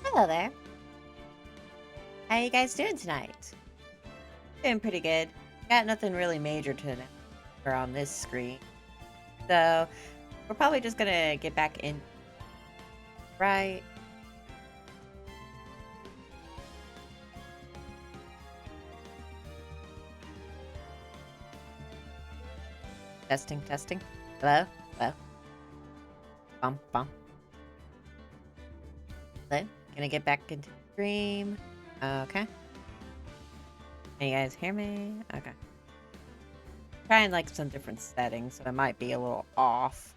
Hello there. How you guys doing tonight? Doing pretty good. Got nothing really major to for on this screen. So we're probably just gonna get back in. Right. Testing, testing. Hello? Hello? Bum, bum. Hello? Gonna get back into the stream. Okay. Can you guys hear me? Okay. Trying like some different settings, so it might be a little off.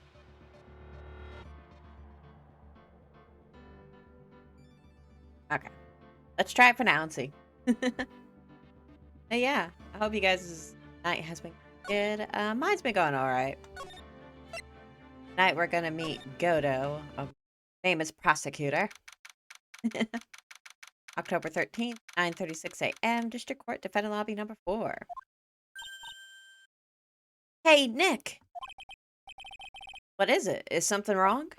Okay. Let's try it for now and see. Yeah, I hope you guys' night has been good. Mine's been going alright. Tonight we're gonna meet Godo, a famous prosecutor. October 13th, 9:36 a.m., District Court, Defendant Lobby number 4. Hey, Nick! What is it? Is something wrong?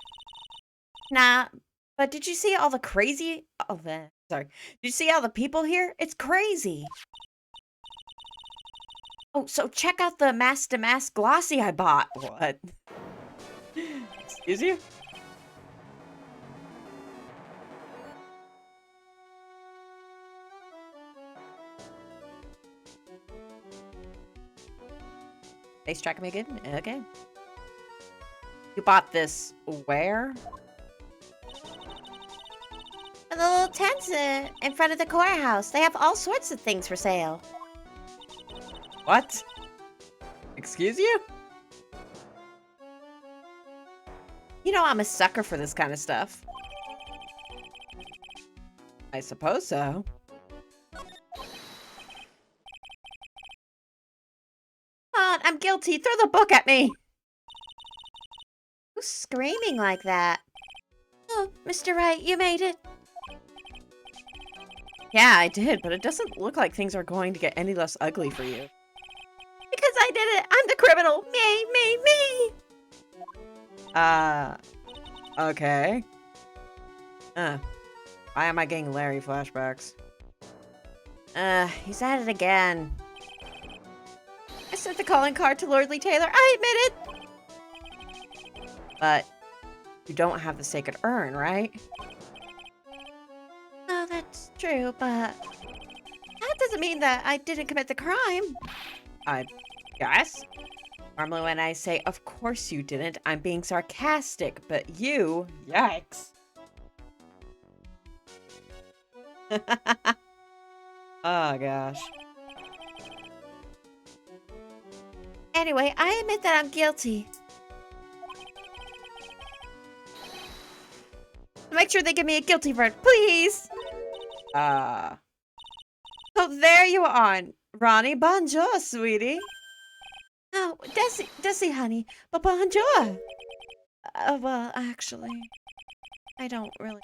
Nah, but did you see all the crazy... Oh, sorry. Did you see all the people here? It's crazy! Oh, so check out the mask-to-mask glossy I bought. What? Excuse you? Face tracking me again? Okay. You bought this where? The little tents in front of the courthouse. They have all sorts of things for sale. What? Excuse you? You know I'm a sucker for this kind of stuff. I suppose so. I'm guilty. Throw the book at me. Who's screaming like that? Oh, Mr. Wright, you made it. Yeah, I did, but it doesn't look like things are going to get any less ugly for you. Because I did it! I'm the criminal! Me! Okay. Why am I getting Larry flashbacks? He's at it again. I sent the calling card to Lordly Taylor. I admit it! But you don't have the sacred urn, right? Oh, that's true, but that doesn't mean that I didn't commit the crime. I guess. Normally when I say, of course you didn't, I'm being sarcastic, but you, yikes. Oh, gosh. Anyway, I admit that I'm guilty. Make sure they give me a guilty verdict, please. Oh, there you are, Ronnie. Bonjour, sweetie. Oh, Desi, honey. But bonjour. Well, actually, I don't really.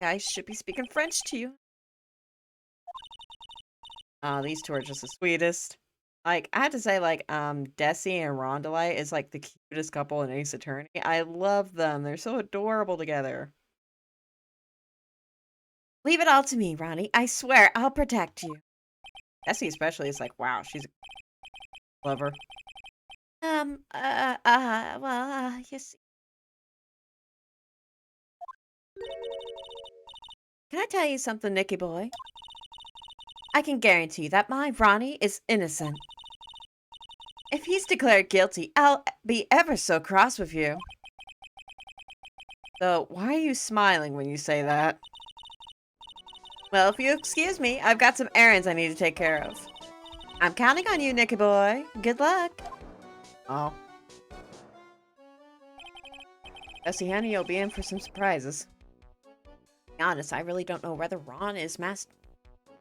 I should be speaking French to you. Oh, these two are just the sweetest. Like, I have to say, like, Desi and Rondelite is like the cutest couple in Ace Attorney. I love them. They're so adorable together. Leave it all to me, Ronnie. I swear, I'll protect you. Desi especially is like, wow, she's a lover. Yes. Can I tell you something, Nicky boy? I can guarantee that my Ronnie is innocent. If he's declared guilty, I'll be ever so cross with you. So, why are you smiling when you say that? Well, if you excuse me, I've got some errands I need to take care of. I'm counting on you, Nicky boy. Good luck. Oh. Desi, honey, you'll be in for some surprises. To be honest, I really don't know whether Ron is masked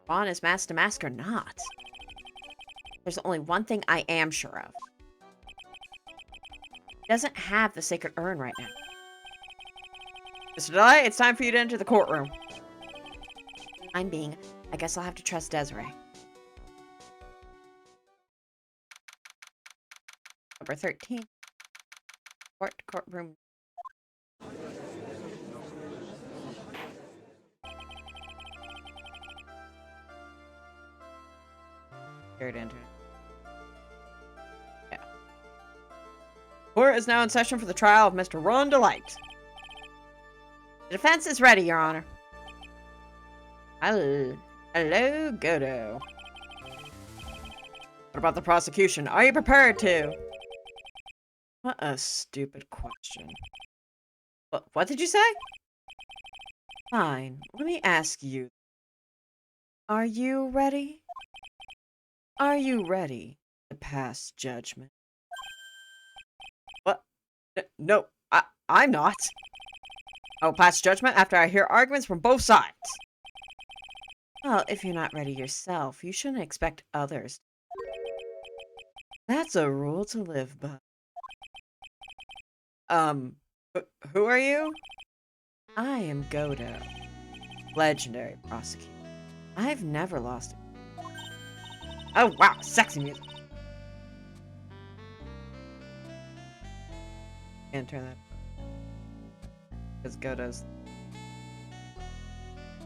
to mask or not. There's only one thing I am sure of. He doesn't have the sacred urn right now. Mr. Delight, it's time for you to enter the courtroom. I guess I'll have to trust Desiree. Number 13. Courtroom. Here to enter. Yeah. Court is now in session for the trial of Mr. Ron Delight. The defense is ready, Your Honor. Hello, Godo. What about the prosecution? Are you prepared to? What a stupid question. What did you say? Fine, let me ask you. Are you ready? Are you ready to pass judgment? What? No, I'm not. I'll pass judgment after I hear arguments from both sides. Well, if you're not ready yourself, you shouldn't expect others. That's a rule to live by. Who are you? I am Godo, legendary prosecutor. I've never lost it. Oh, wow, sexy music. Can't turn that. Because Godo's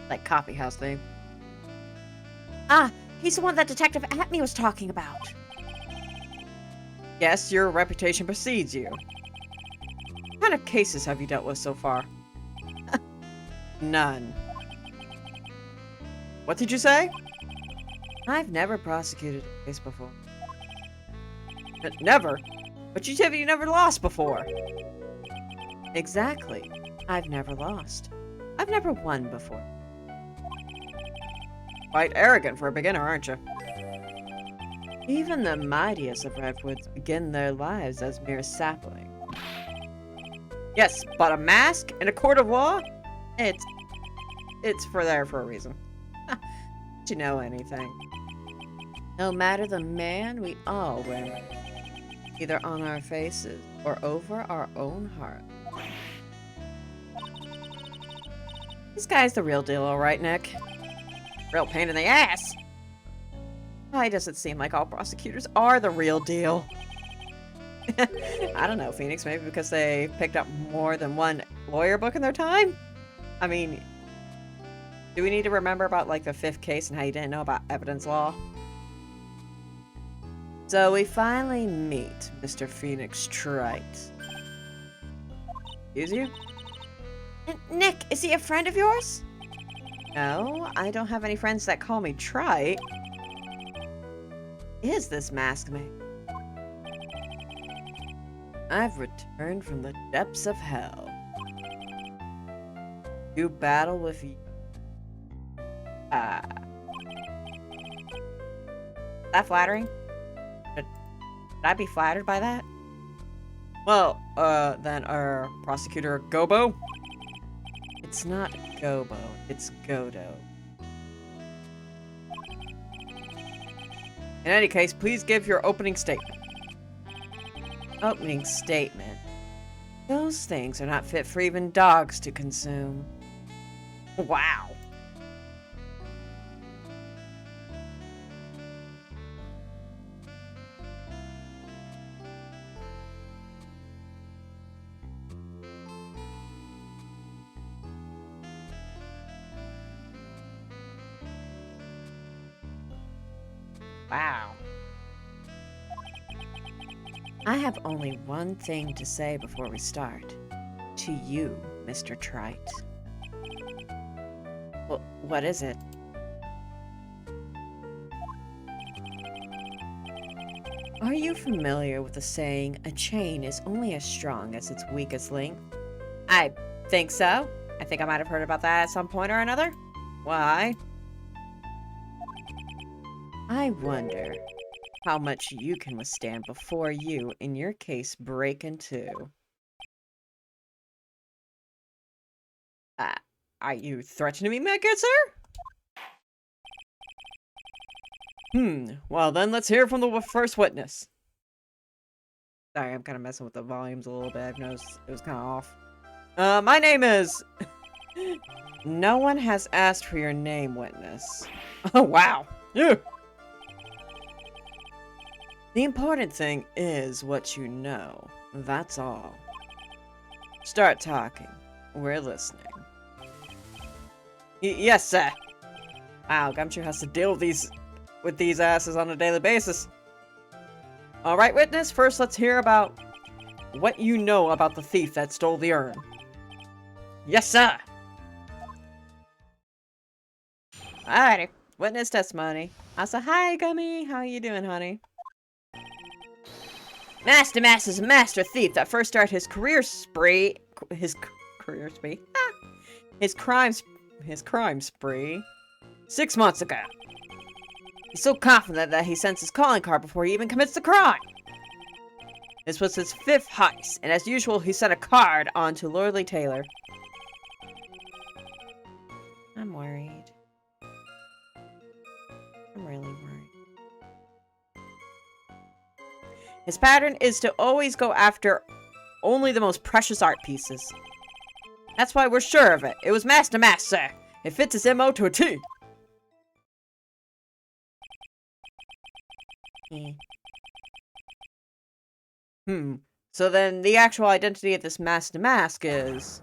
like coffee house thing. Ah, he's the one that Detective Atme was talking about. Yes, your reputation precedes you. What kind of cases have you dealt with so far? None. What did you say? I've never prosecuted a case before. Never? But you said you never lost before. Exactly. I've never lost. I've never won before. Quite arrogant for a beginner, aren't you? Even the mightiest of redwoods begin their lives as mere saplings. Yes, but a mask in a court of law? It's for there for a reason. Don't you know anything? No matter the man, we all wear masks, either on our faces or over our own heart. This guy's the real deal, alright, Nick. Real pain in the ass. Why does it seem like all prosecutors are the real deal? I don't know, Phoenix. Maybe because they picked up more than one lawyer book in their time? I mean, do we need to remember about, like, the 5th case and how you didn't know about evidence law? So we finally meet Mr. Phoenix Trite. Excuse you? Nick, is he a friend of yours? No, I don't have any friends that call me Trite. Is this mask man? I've returned from the depths of hell to battle with you. That flattering? Should I be flattered by that? Well, then our prosecutor Gobo? It's not Gobo, it's Godo. In any case, please give your opening statement. Opening statement. Those things are not fit for even dogs to consume. Wow. Wow. I have only one thing to say before we start. To you, Mr. Trite. Well, what is it? Are you familiar with the saying, a chain is only as strong as its weakest link? I think so. I think I might have heard about that at some point or another. Why? I wonder how much you can withstand before you, in your case, break in two. Are you threatening me, my good sir? Well then, let's hear from the first witness. Sorry, I'm kind of messing with the volumes a little bit. I've noticed it was kind of off. My name is... No one has asked for your name, witness. Oh, wow. Yeah. The important thing is what you know. That's all. Start talking. We're listening. Yes, sir. Wow, Gumshoe has to deal with these asses on a daily basis. Alright, witness, first let's hear about what you know about the thief that stole the urn. Yes, sir. Alrighty, witness testimony. Also, hi, Gummy. How you doing, honey? Master Mass is a master thief that first started his crime spree 6 months ago. He's so confident that he sends his calling card before he even commits the crime. This was his 5th heist, and as usual, he sent a card on to Lordly Taylor. I'm worried. I'm really worried. His pattern is to always go after only the most precious art pieces. That's why we're sure of it. It was Master Mass, sir. It fits his MO to a T. So then the actual identity of this Master Mask is...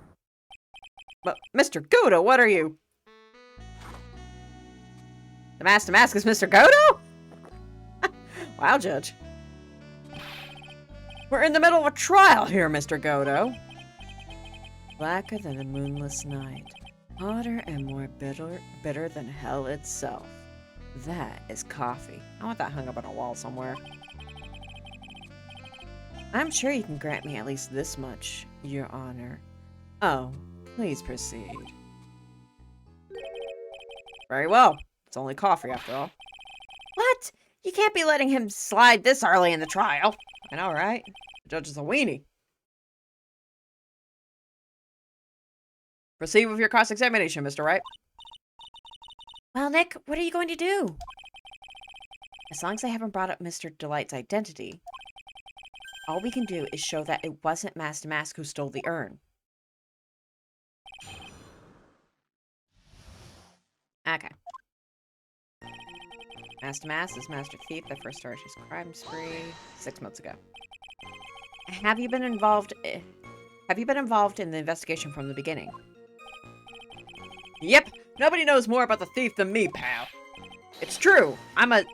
But, Mr. Godo, what are you? The Master Mask is Mr. Godo? Wow, Judge. We're in the middle of a trial here, Mr. Godo. Blacker than the moonless night. Hotter and more bitter than hell itself. That is coffee. I want that hung up on a wall somewhere. I'm sure you can grant me at least this much, Your Honor. Oh, please proceed. Very well. It's only coffee after all. What? You can't be letting him slide this early in the trial. I know, right? The judge is a weenie. Proceed with your cross-examination, Mr. Wright. Well, Nick, what are you going to do? As long as I haven't brought up Mr. Delight's identity, all we can do is show that it wasn't Master Mask who stole the urn. Okay. Master Mask is Master Thief that first started his crime spree 6 months ago. Have you been involved in the investigation from the beginning? Yep. Nobody knows more about the thief than me, pal. It's true. I'm a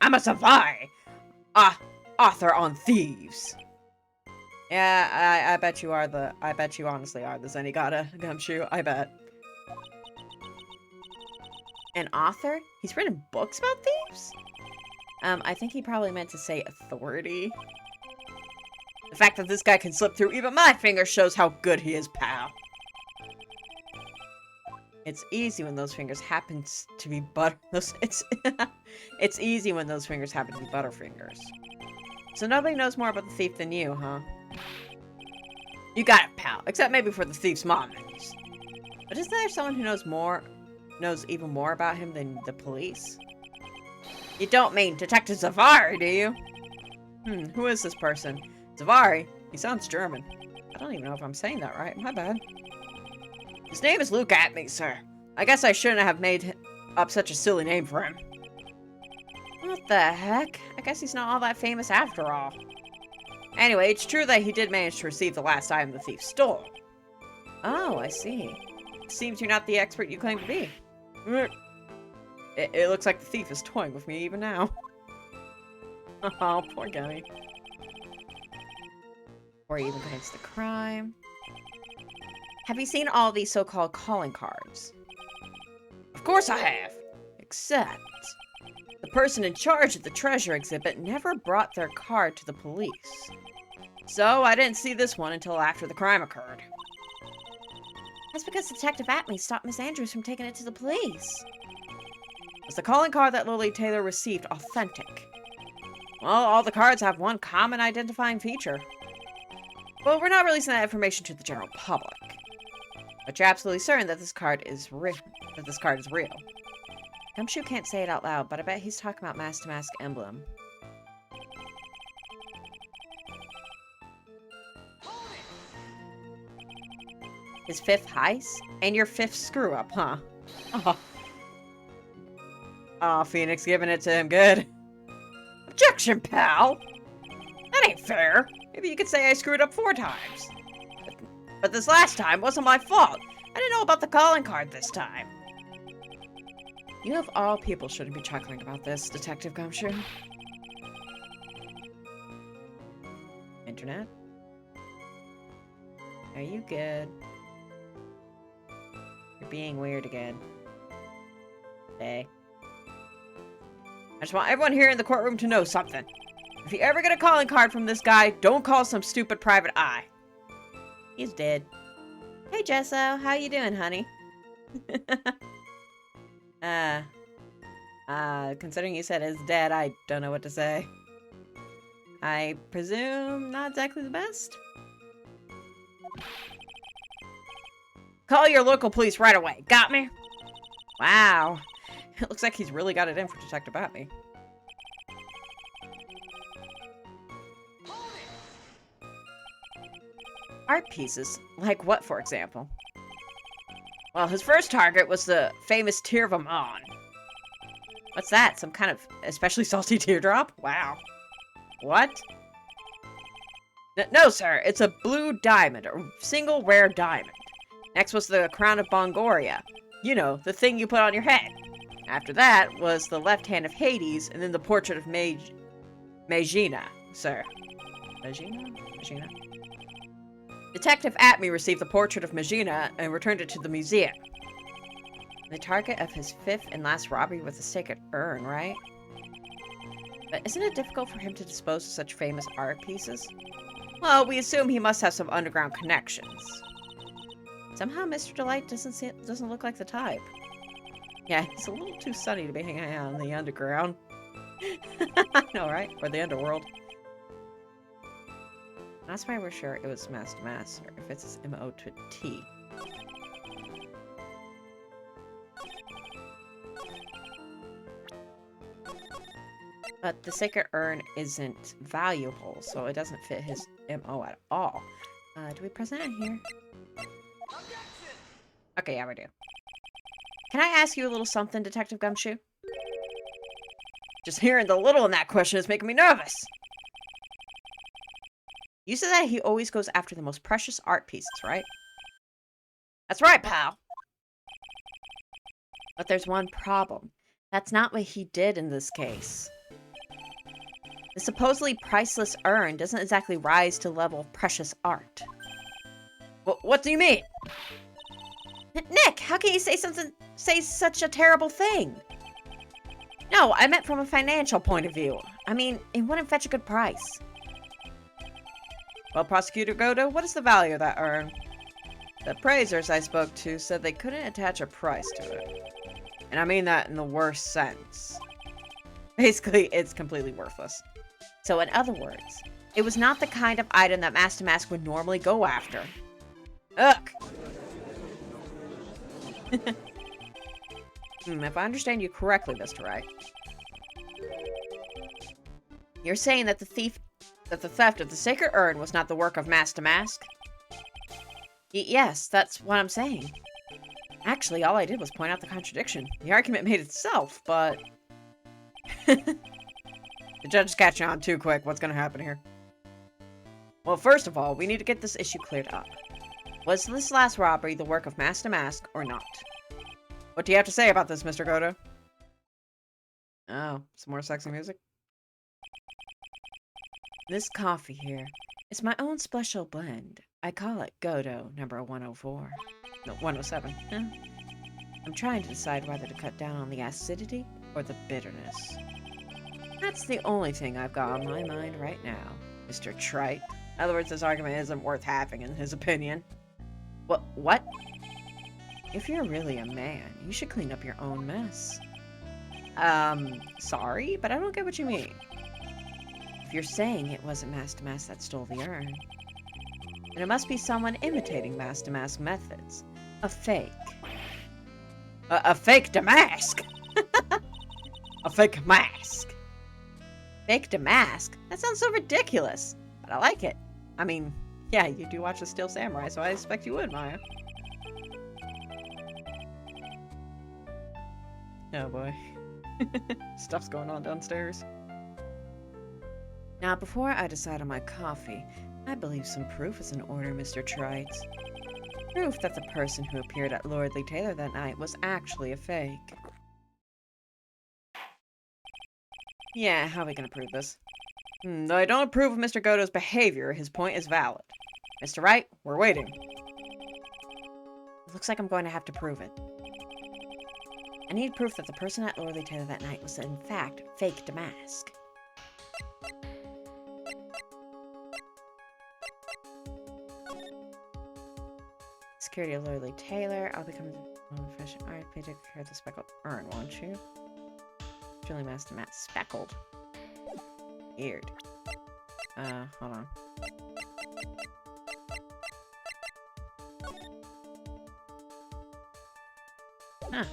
Savai. Author on thieves. Yeah, I bet you honestly are the Zenigata Gumshoe. I bet. An author? He's written books about thieves? I think he probably meant to say authority. The fact that this guy can slip through even my fingers shows how good he is, pal. It's easy when those fingers happen to be it's easy when those fingers happen to be Butterfingers. So nobody knows more about the thief than you, huh? You got it, pal. Except maybe for the thief's mom. But isn't there someone who knows even more about him than the police? You don't mean Detective Zavari, do you? Who is this person? Zavari? He sounds German. I don't even know if I'm saying that right. My bad. His name is Luke Atme, sir. I guess I shouldn't have made up such a silly name for him. What the heck? I guess he's not all that famous after all. Anyway, it's true that he did manage to receive the last item the thief stole. Oh, I see. Seems you're not the expert you claim to be. It looks like the thief is toying with me even now. Oh, poor guy. Or he even commits the crime. Have you seen all these so-called calling cards? Of course I have. Except, the person in charge of the treasure exhibit never brought their card to the police. So I didn't see this one until after the crime occurred. That's because Detective Atme stopped Miss Andrews from taking it to the police. Was the calling card that Lily Taylor received authentic? Well, all the cards have one common identifying feature. But we're not releasing that information to the general public. But you're absolutely certain that this card is real. Gumshoe can't say it out loud, but I bet he's talking about Mask to Mask emblem. His 5th heist? And your 5th screw-up, huh? Oh, Phoenix giving it to him good. Objection, pal! That ain't fair. Maybe you could say I screwed up 4 times. But this last time wasn't my fault. I didn't know about the calling card this time. You of all people shouldn't be chuckling about this, Detective Gumshoe. Internet? Are you good? You're being weird again. Hey. I just want everyone here in the courtroom to know something. If you ever get a calling card from this guy, don't call some stupid private eye. He's dead. Hey, Jesso. How you doing, honey? Considering you said it's dead, I don't know what to say. I presume not exactly the best? Call your local police right away. Got me? Wow. It looks like he's really got it in for Detective Atme. Art pieces? Like what, for example? Well, his first target was the famous Tear of Amon. What's that? Some kind of especially salty teardrop? Wow. What? No, sir. It's a blue diamond, a single rare diamond. Next was the Crown of Bongoria. You know, the thing you put on your head. After that was the left hand of Hades, and then the portrait of Magina, sir. Magina? Detective Atme received the portrait of Magina and returned it to the museum. The target of his 5th and last robbery was the sacred urn, right? But isn't it difficult for him to dispose of such famous art pieces? Well, we assume he must have some underground connections. Somehow Mr. Delight doesn't look like the type. Yeah, he's a little too sunny to be hanging out in the underground. I know, right? Or the underworld. That's why we're sure it was Master Master, if it's M-O to T. But the sacred urn isn't valuable, so it doesn't fit his MO at all. Do we present it here? Okay, yeah, we do. Can I ask you a little something, Detective Gumshoe? Just hearing the little in that question is making me nervous. You said that he always goes after the most precious art pieces, right? That's right, pal. But there's one problem. That's not what he did in this case. The supposedly priceless urn doesn't exactly rise to the level of precious art. What do you mean? Nick, how can you say such a terrible thing? No, I meant from a financial point of view. I mean, it wouldn't fetch a good price. Well, Prosecutor Godo, what is the value of that urn? The appraisers I spoke to said they couldn't attach a price to it. And I mean that in the worst sense. Basically, it's completely worthless. So in other words, it was not the kind of item that Master Mask would normally go after. Ugh! If I understand you correctly, Mr. Wright, you're saying that the theft of the sacred urn was not the work of Master Mask? Yes, that's what I'm saying. Actually, all I did was point out the contradiction. The argument made itself, but... The judge is catching on too quick. What's gonna happen here? Well, first of all, we need to get this issue cleared up. Was this last robbery the work of Master Mask or not? What do you have to say about this, Mr. Godo? Oh, some more sexy music? This coffee here is my own special blend. I call it Godo number 104. No, 107. I'm trying to decide whether to cut down on the acidity or the bitterness. That's the only thing I've got on my mind right now, Mr. Trite. In other words, this argument isn't worth having, in his opinion. What? If you're really a man, you should clean up your own mess. Sorry, but I don't get what you mean. If you're saying it wasn't Master Mask that stole the urn, then it must be someone imitating Master Mask methods. A fake. A fake Damask? A fake mask. Fake Damask? That sounds so ridiculous, but I like it. I mean, yeah, you do watch The Steel Samurai, so I expect you would, Maya. Oh boy. Stuff's going on downstairs. Now, before I decide on my coffee, I believe some proof is in order, Mr. Trite. Proof that the person who appeared at Lordly Taylor that night was actually a fake. Yeah, how are we gonna prove this? Though I don't approve of Mr. Godo's behavior, his point is valid. Mr. Wright, we're waiting. It looks like I'm going to have to prove it. I need proof that the person at Lordly Taylor that night was in fact fake Damask. Security of Lordly Taylor. I'll become the professional art. Please take care of the speckled urn, won't you? Truly Master Matt speckled. Weird. Hold on. Huh.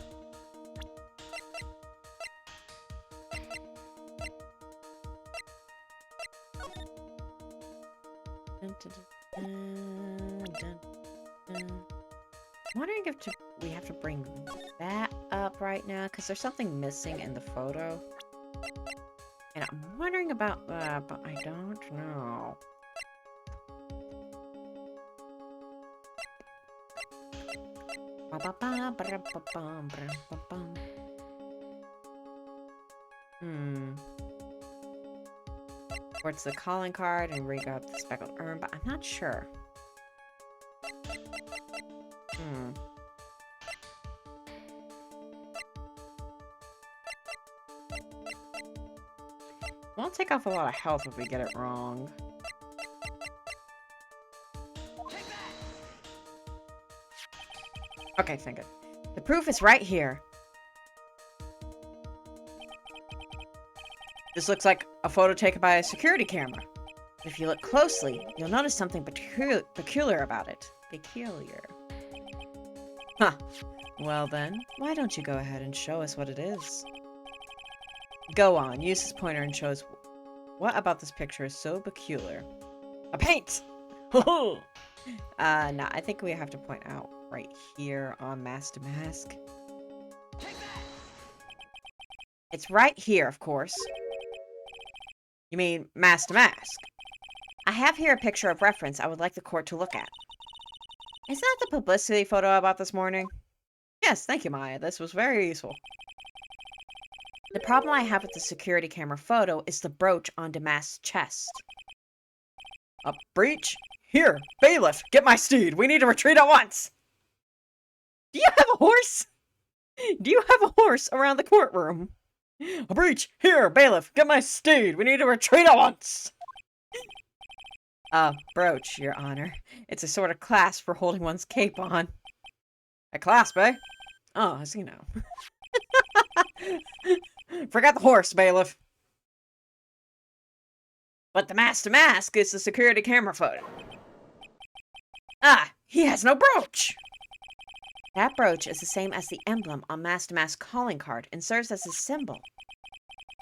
I'm wondering if we have to bring that up right now, because there's something missing in the photo. And I'm wondering about that, but I don't know. Or it's the calling card and rig up the speckled urn, but I'm not sure. Won't take off a lot of health if we get it wrong. Okay, thank it. The. The proof is right here. This looks like a photo taken by a security camera. If you look closely, you'll notice something peculiar about it. Peculiar. Huh. Well then, why don't you go ahead and show us what it is? Go on, use this pointer and show us what about this picture is so peculiar. A paint! Nah, I think we have to point out right here on Mask to Mask. It's right here, of course. You mean Mask to Mask? I have here a picture of reference I would like the court to look at. Is that the publicity photo I bought this morning? Yes, thank you, Maya. This was very useful. The problem I have with the security camera photo is the brooch on Damask's chest. A breach? Here, bailiff, get my steed. We need to retreat at once. Do you have a horse? Do you have a horse around the courtroom? A breach! Here, bailiff, get my steed! We need to retreat at once! Brooch, your honor. It's a sort of clasp for holding one's cape on. A clasp, eh? Oh, as you know. Forget the horse, bailiff. But the mask to mask is the security camera photo. Ah, he has no brooch! That brooch is the same as the emblem on Mask to Mask calling card and serves as a symbol.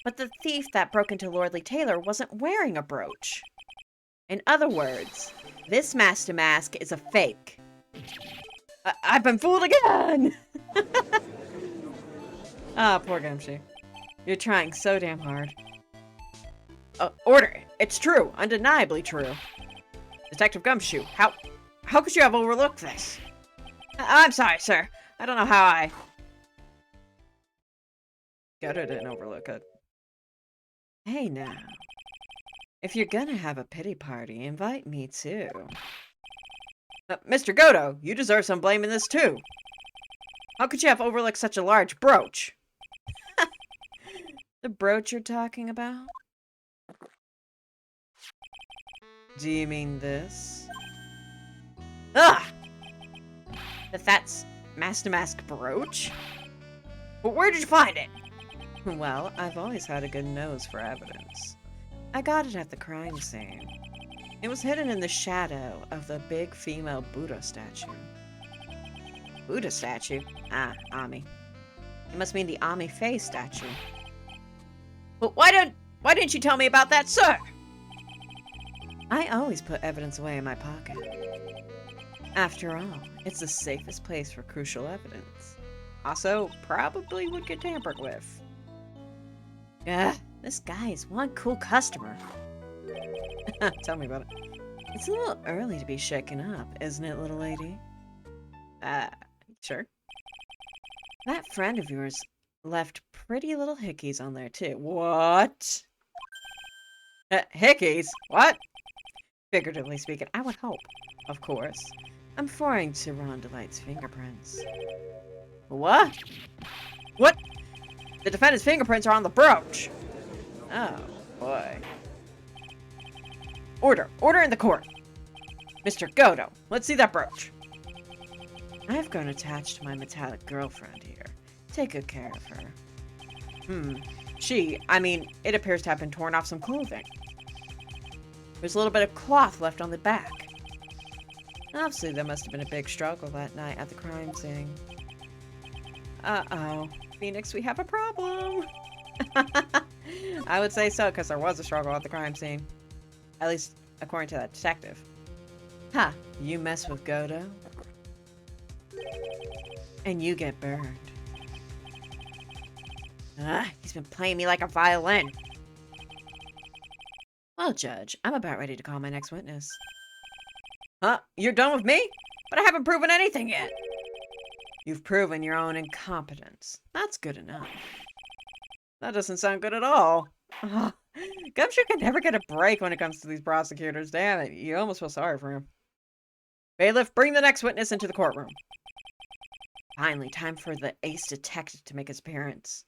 But the thief that broke into Lordly Taylor wasn't wearing a brooch. In other words, this Mask to Mask is a fake. I've been fooled again! Ah, poor Gumshoe. You're trying so damn hard. Order! It's true! Undeniably true! Detective Gumshoe, how could you have overlooked this? I'm sorry, sir. I don't know how I... Gutter didn't overlook it. Hey now. If you're gonna have a pity party, invite me too. Mr. Godo, you deserve some blame in this too. How could you have overlooked such a large brooch? The brooch you're talking about? Do you mean this? Ah! That's Mask to Mask brooch? But where did you find it? Well, I've always had a good nose for evidence. I got it at the crime scene. It was hidden in the shadow of the big female Buddha statue. Buddha statue? Ah, Ami. It must mean the Ami Faye statue. But why didn't you tell me about that, sir? I always put evidence away in my pocket. After all, it's the safest place for crucial evidence. Also, probably would get tampered with. This guy is one cool customer. Tell me about it. It's a little early to be shaken up, isn't it, little lady? Sure. That friend of yours left pretty little hickeys on there, too. What? Hickeys? What? Figuratively speaking, I would hope. Of course. I'm referring to Ron Delight's fingerprints. What? What? The defendant's fingerprints are on the brooch. Oh, boy. Order. Order in the court. Mr. Godo, let's see that brooch. I've grown attached to my metallic girlfriend here. Take good care of her. It appears to have been torn off some clothing. There's a little bit of cloth left on the back. Obviously, there must have been a big struggle that night at the crime scene. Uh-oh. Phoenix, we have a problem. I would say so, because there was a struggle at the crime scene. At least, according to that detective. Ha! You mess with Godo, and you get burned. He's been playing me like a violin. Well, Judge, I'm about ready to call my next witness. Huh? You're done with me? But I haven't proven anything yet. You've proven your own incompetence. That's good enough. That doesn't sound good at all. Gumshoe can never get a break when it comes to these prosecutors. Damn it, you almost feel sorry for him. Bailiff, bring the next witness into the courtroom. Finally, time for the ace detective to make his appearance.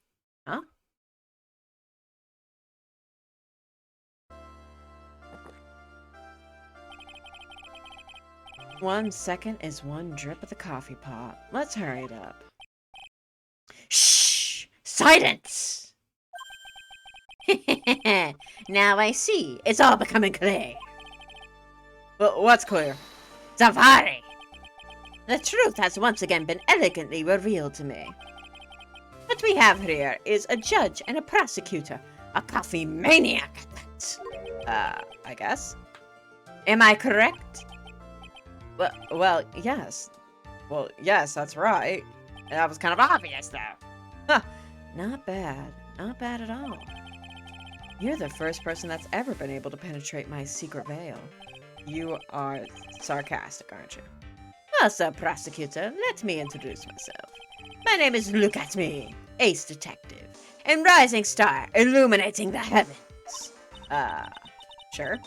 Huh? One second is one drip of the coffee pot. Let's hurry it up. Shh! Silence! Now I see. It's all becoming clear. Well, what's clear? Safari! The truth has once again been elegantly revealed to me. What we have here is a judge and a prosecutor. A coffee maniac at that. I guess. Am I correct? Well, yes. Well, yes, that's right. That was kind of obvious, though. Huh. Not bad. Not bad at all. You're the first person that's ever been able to penetrate my secret veil. You are sarcastic, aren't you? Well, sir prosecutor, let me introduce myself. My name is Look at Me, ace detective, and rising star illuminating the heavens. Sure.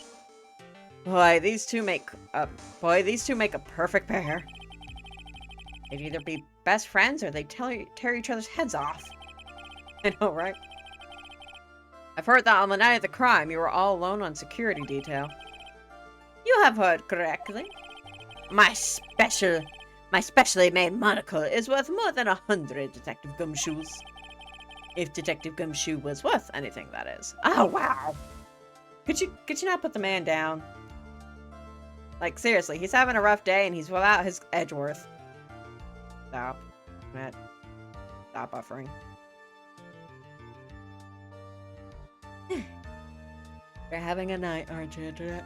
Boy, these two make a perfect pair. They'd either be best friends or they'd tear each other's heads off. I know, right? I've heard that on the night of the crime, you were all alone on security detail. You have heard correctly. My specially made monocle is worth more than 100 Detective Gumshoes. If Detective Gumshoe was worth anything, that is. Oh, wow! Could you not put the man down? Like, seriously, he's having a rough day and he's without his Edgeworth. Stop. Matt. Stop buffering. You're having a night, aren't you, Internet?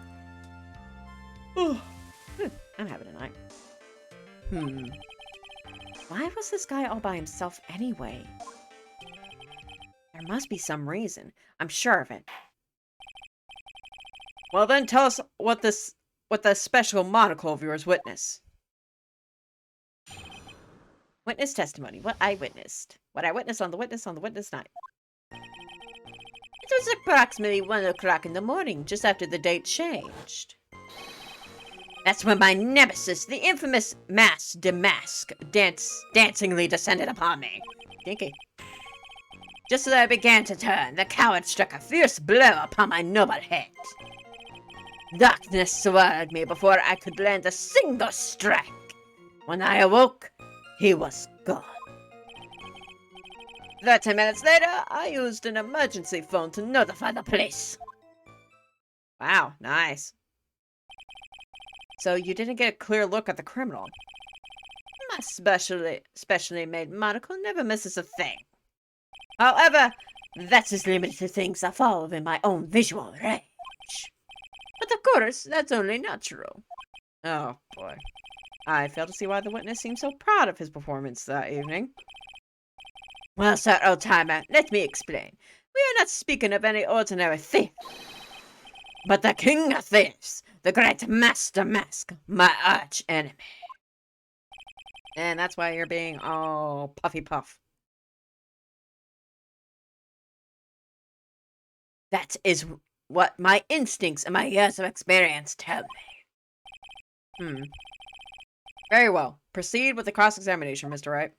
I'm having a night. Why was this guy all by himself anyway? There must be some reason. I'm sure of it. Well, then tell us what the special monocle of yours witnessed. Witness testimony. What I witnessed. What I witnessed on the witness night. It was approximately 1 o'clock in the morning, just after the date changed. That's when my nemesis, the infamous Mask Damask, dancingly descended upon me. Kinky. Just as I began to turn, the coward struck a fierce blow upon my noble head. Darkness swallowed me before I could land a single strike. When I awoke, he was gone. 30 minutes later, I used an emergency phone to notify the police. Wow, nice. So you didn't get a clear look at the criminal. My specially made monocle never misses a thing. However, that's as limited to things I follow in my own visual range. But of course, that's only natural. Oh, boy. I fail to see why the witness seemed so proud of his performance that evening. Well, sir, old-timer, let me explain. We are not speaking of any ordinary thief, but the king of thieves, the great Master Mask, my arch enemy. And that's why you're being all puffy puff. That is what my instincts and my years of experience tell me. Very well. Proceed with the cross-examination, Mr. Wright.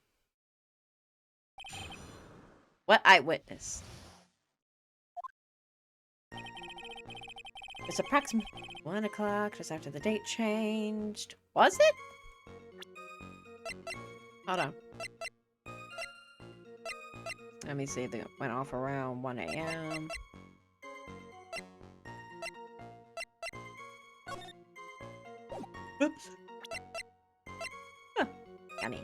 What I witnessed. It's approximately 1 o'clock, just after the date changed. Was it? Hold on. Let me see if it went off around 1 a.m. Oops. Huh. Yummy.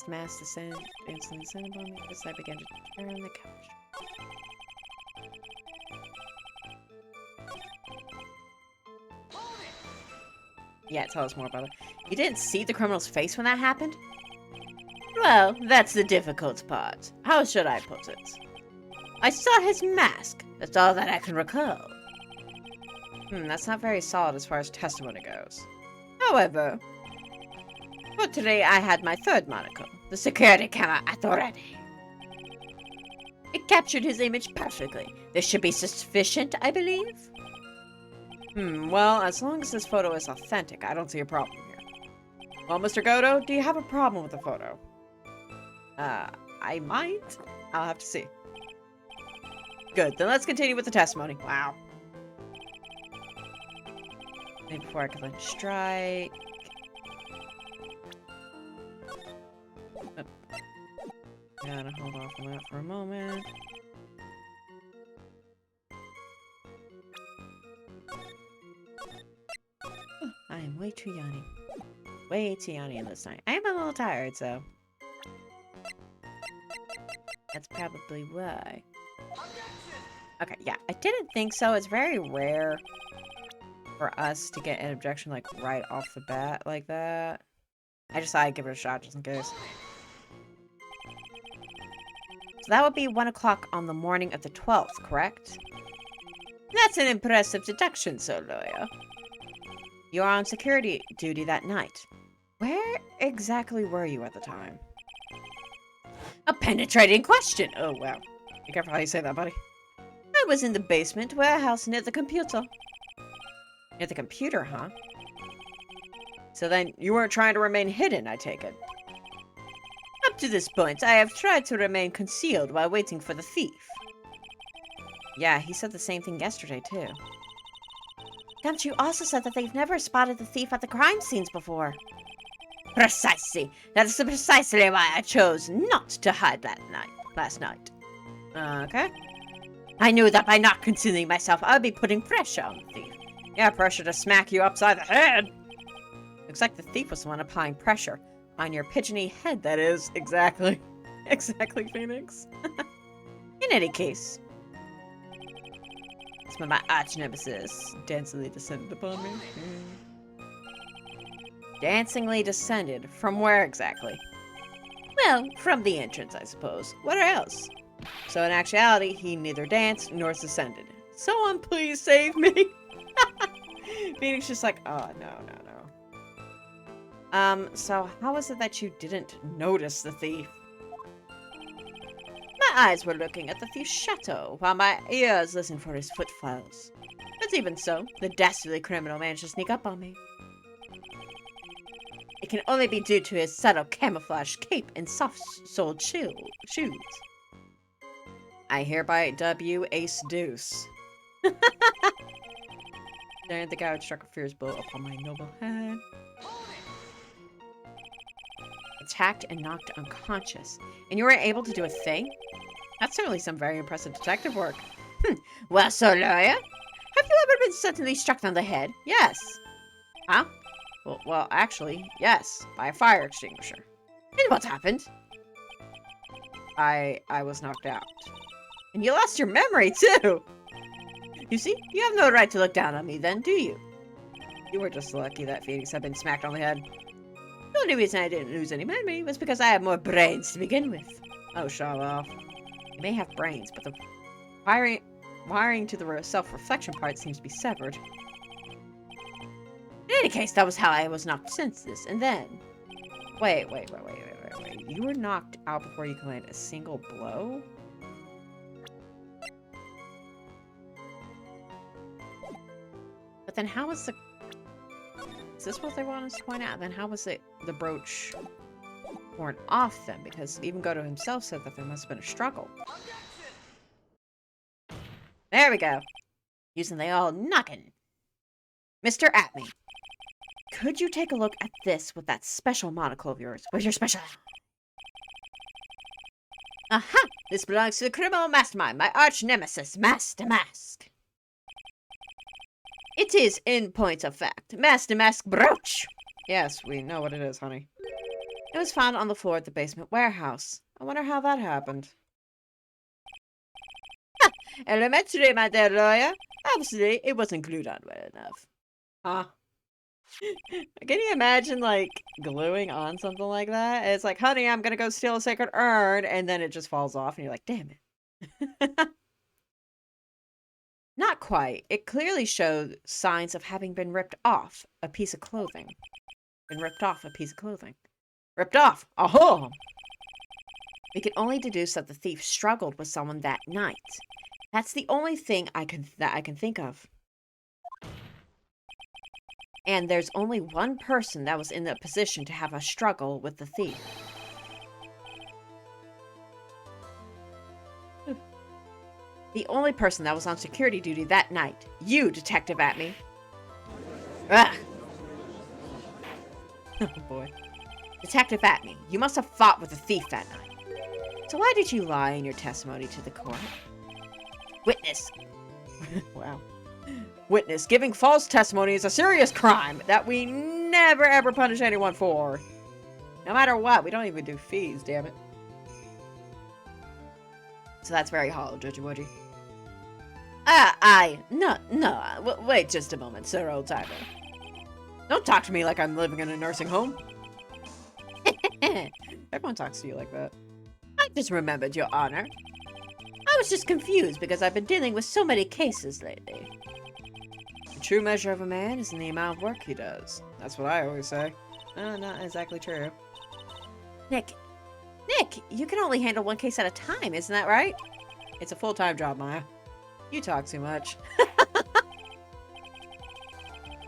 Mask descend, instantly descend upon me, as I began to turn the couch. Yeah, tell us more about it. You didn't see the criminal's face when that happened? Well, that's the difficult part. How should I put it? I saw his mask. That's all that I can recall. That's not very solid as far as testimony goes. However, for today I had my third monocle, the security camera at the ready. It captured his image perfectly. This should be sufficient, I believe. Well, as long as this photo is authentic, I don't see a problem here. Well, Mr. Godo, do you have a problem with the photo? I might. I'll have to see. Good, then let's continue with the testimony. Wow. Maybe before I can then strike. Oh. Gotta hold off on that for a moment. Oh, I am way too yawny. Way too yawny in this night. I am a little tired, so that's probably why. Okay, yeah, I didn't think so. It's very rare for us to get an objection like right off the bat like that. I just thought I'd give it a shot just in case. So that would be 1 o'clock on the morning of the 12th, correct? That's an impressive deduction, Sir Lawyer. You are on security duty that night. Where exactly were you at the time? A penetrating question! Oh, wow. Be careful how you say that, buddy. I was in the basement warehouse near the computer. Near the computer, huh? So then, you weren't trying to remain hidden, I take it. Up to this point, I have tried to remain concealed while waiting for the thief. Yeah, he said the same thing yesterday, too. Gumshoe also said that they've never spotted the thief at the crime scenes before. Precisely. That is precisely why I chose not to hide last night. Okay. I knew that by not concealing myself, I would be putting pressure on the thief. Yeah, pressure to smack you upside the head. Looks like the thief was the one applying pressure. On your pigeony head, that is. Exactly. Exactly, Phoenix. In any case. It's when my arch nemesis dancingly descended upon me. Dancingly descended? From where exactly? Well, from the entrance, I suppose. Where else? So in actuality, he neither danced nor descended. Someone please save me! Phoenix just like, oh, no. So how is it that you didn't notice the thief? My eyes were looking at the thief's chateau, while my ears listened for his footfalls. But even so, the dastardly criminal managed to sneak up on me. It can only be due to his subtle camouflage cape and soft-soled shoes. I hereby dub you Ace Deuce. Then the guy would struck a fierce blow upon my noble head. Attacked and knocked unconscious. And you were able to do a thing? That's certainly some very impressive detective work. Well, Sir Lawyer, have you ever been suddenly struck on the head? Yes. Huh? Well, actually, yes, by a fire extinguisher. And what happened? I was knocked out. And you lost your memory, too! You see, you have no right to look down on me then, do you? You were just lucky that Phoenix had been smacked on the head. The only reason I didn't lose any memory was because I have more brains to begin with. Oh, show off. You may have brains, but the wiring to the self-reflection part seems to be severed. In any case, that was how I was knocked senseless, and then... Wait. You were knocked out before you could land a single blow? But then how was the... Is this what they want us to point out? Then how was the brooch torn off then? Because even Goto himself said that there must have been a struggle. There we go. Using the old knockin'. Mr. Atme, could you take a look at this with that special monocle of yours? With your special... Aha! This belongs to the criminal mastermind, my arch nemesis, Master Mask. It is, in point of fact, Master Mask brooch. Yes, we know what it is, honey. It was found on the floor at the basement warehouse. I wonder how that happened. Ha! Elementary, my dear lawyer. Obviously, it wasn't glued on well enough. Huh? Can you imagine, like, gluing on something like that? It's like, honey, I'm gonna go steal a sacred urn, and then it just falls off, and you're like, damn it. Not quite. It clearly showed signs of having been ripped off a piece of clothing. Ripped off! Oh! We can only deduce that the thief struggled with someone that night. That's the only thing I can think of. And there's only one person that was in the position to have a struggle with the thief. The only person that was on security duty that night. You, Detective Atme. Ugh. Oh boy. Detective Atney, you must have fought with the thief that night. So why did you lie in your testimony to the court? Witness. Wow. Witness, giving false testimony is a serious crime that we never ever punish anyone for. No matter what, we don't even do fees, damn it. So that's very hollow, Judgy Wudgy. No, Wait just a moment, sir, old timer. Don't talk to me like I'm living in a nursing home. Everyone talks to you like that. I just remembered, Your Honor. I was just confused because I've been dealing with so many cases lately. The true measure of a man is in the amount of work he does. That's what I always say. Not exactly true. Nick, you can only handle one case at a time, isn't that right? It's a full-time job, Maya. You talk too much.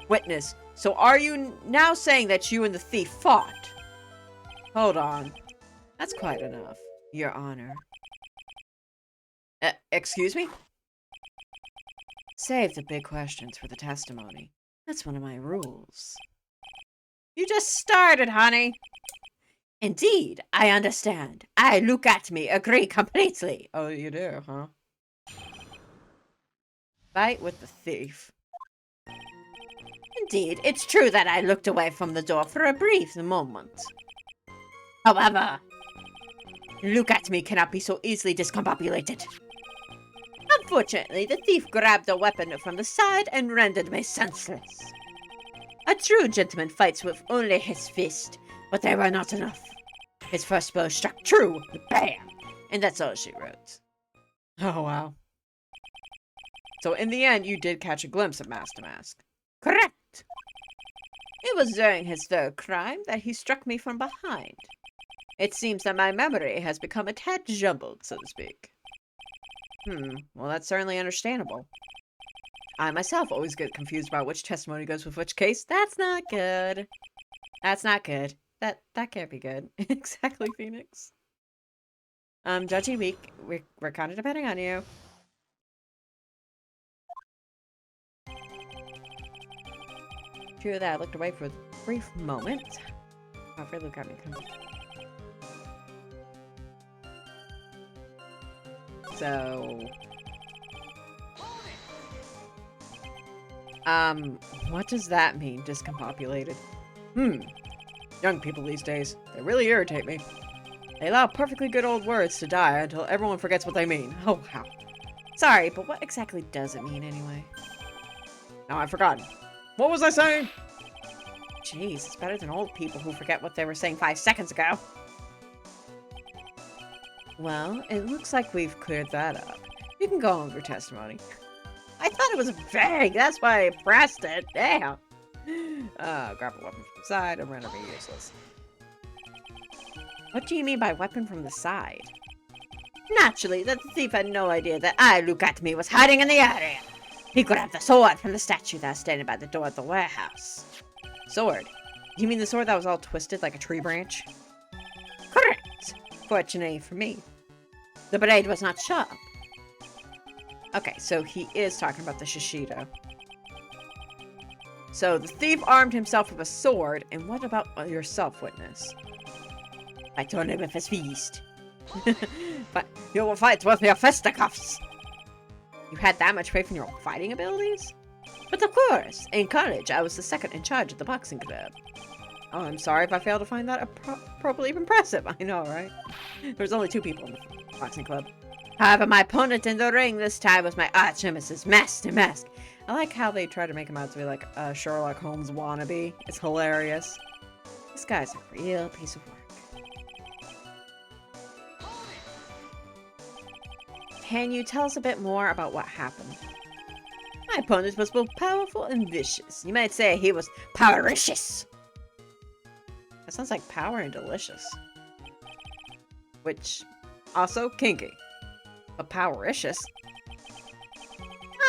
Witness, so are you now saying that you and the thief fought? Hold on. That's quite enough, Your Honor. Excuse me? Save the big questions for the testimony. That's one of my rules. You just started, honey. Indeed, I understand. I look at me, agree completely. Oh, you do, huh? Fight with the thief. Indeed, it's true that I looked away from the door for a brief moment. However, look at me cannot be so easily discombobulated. Unfortunately, the thief grabbed a weapon from the side and rendered me senseless. A true gentleman fights with only his fist, but they were not enough. His first blow struck true, bam, and that's all she wrote. Oh, wow. So in the end, you did catch a glimpse of Master Mask. Correct. It was during his third crime that he struck me from behind. It seems that my memory has become a tad jumbled, so to speak. Well, that's certainly understandable. I myself always get confused about which testimony goes with which case. That's not good. That's not good. That can't be good. Exactly, Phoenix. Judgy, we're kind of depending on you. True that I looked away for a brief moment. However, look at me. So... what does that mean, discombobulated? Young people these days, they really irritate me. They allow perfectly good old words to die until everyone forgets what they mean. Oh, wow. Sorry, but what exactly does it mean anyway? Now I've forgotten. What was I saying? Jeez, it's better than old people who forget what they were saying 5 seconds ago. Well, it looks like we've cleared that up. You can go on with your testimony. I thought it was vague, that's why I pressed it. Damn. Grab a weapon from the side and render me useless. What do you mean by weapon from the side? Naturally, the thief had no idea that I, look at me, was hiding in the area. He grabbed the sword from the statue that was standing by the door of the warehouse. Sword? You mean the sword that was all twisted like a tree branch? Correct. Fortunately for me, the blade was not sharp. Okay, so he is talking about the Shishido. So the thief armed himself with a sword, and what about yourself, witness? I told him with his fist. But you will fight with your fisticuffs. You had that much faith in your fighting abilities? But of course, in college, I was the second in charge of the boxing club. Oh, I'm sorry if I failed to find that appropriately impressive. I know, right? There's only 2 people in the boxing club. However, my opponent in the ring this time was my arch nemesis, Master Mask. I like how they try to make him out to be like a Sherlock Holmes wannabe. It's hilarious. This guy's a real piece of work. Can you tell us a bit more about what happened? My opponent was both powerful and vicious. You might say he was powericious. That sounds like power and delicious. Which, also kinky. But powericious?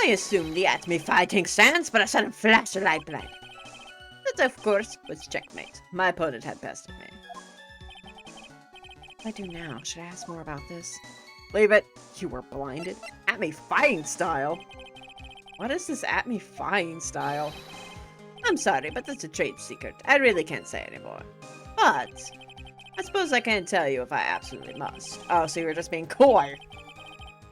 I assumed the at me fighting stance, but a sudden flash of light blinded. That, of course, was checkmate. My opponent had bested me. What do I do now? Should I ask more about this? Leave it. You were blinded. At me fighting style? What is this at me fighting style? I'm sorry, but that's a trade secret. I really can't say anymore. But I suppose I can tell you if I absolutely must. Oh, so you were just being coy.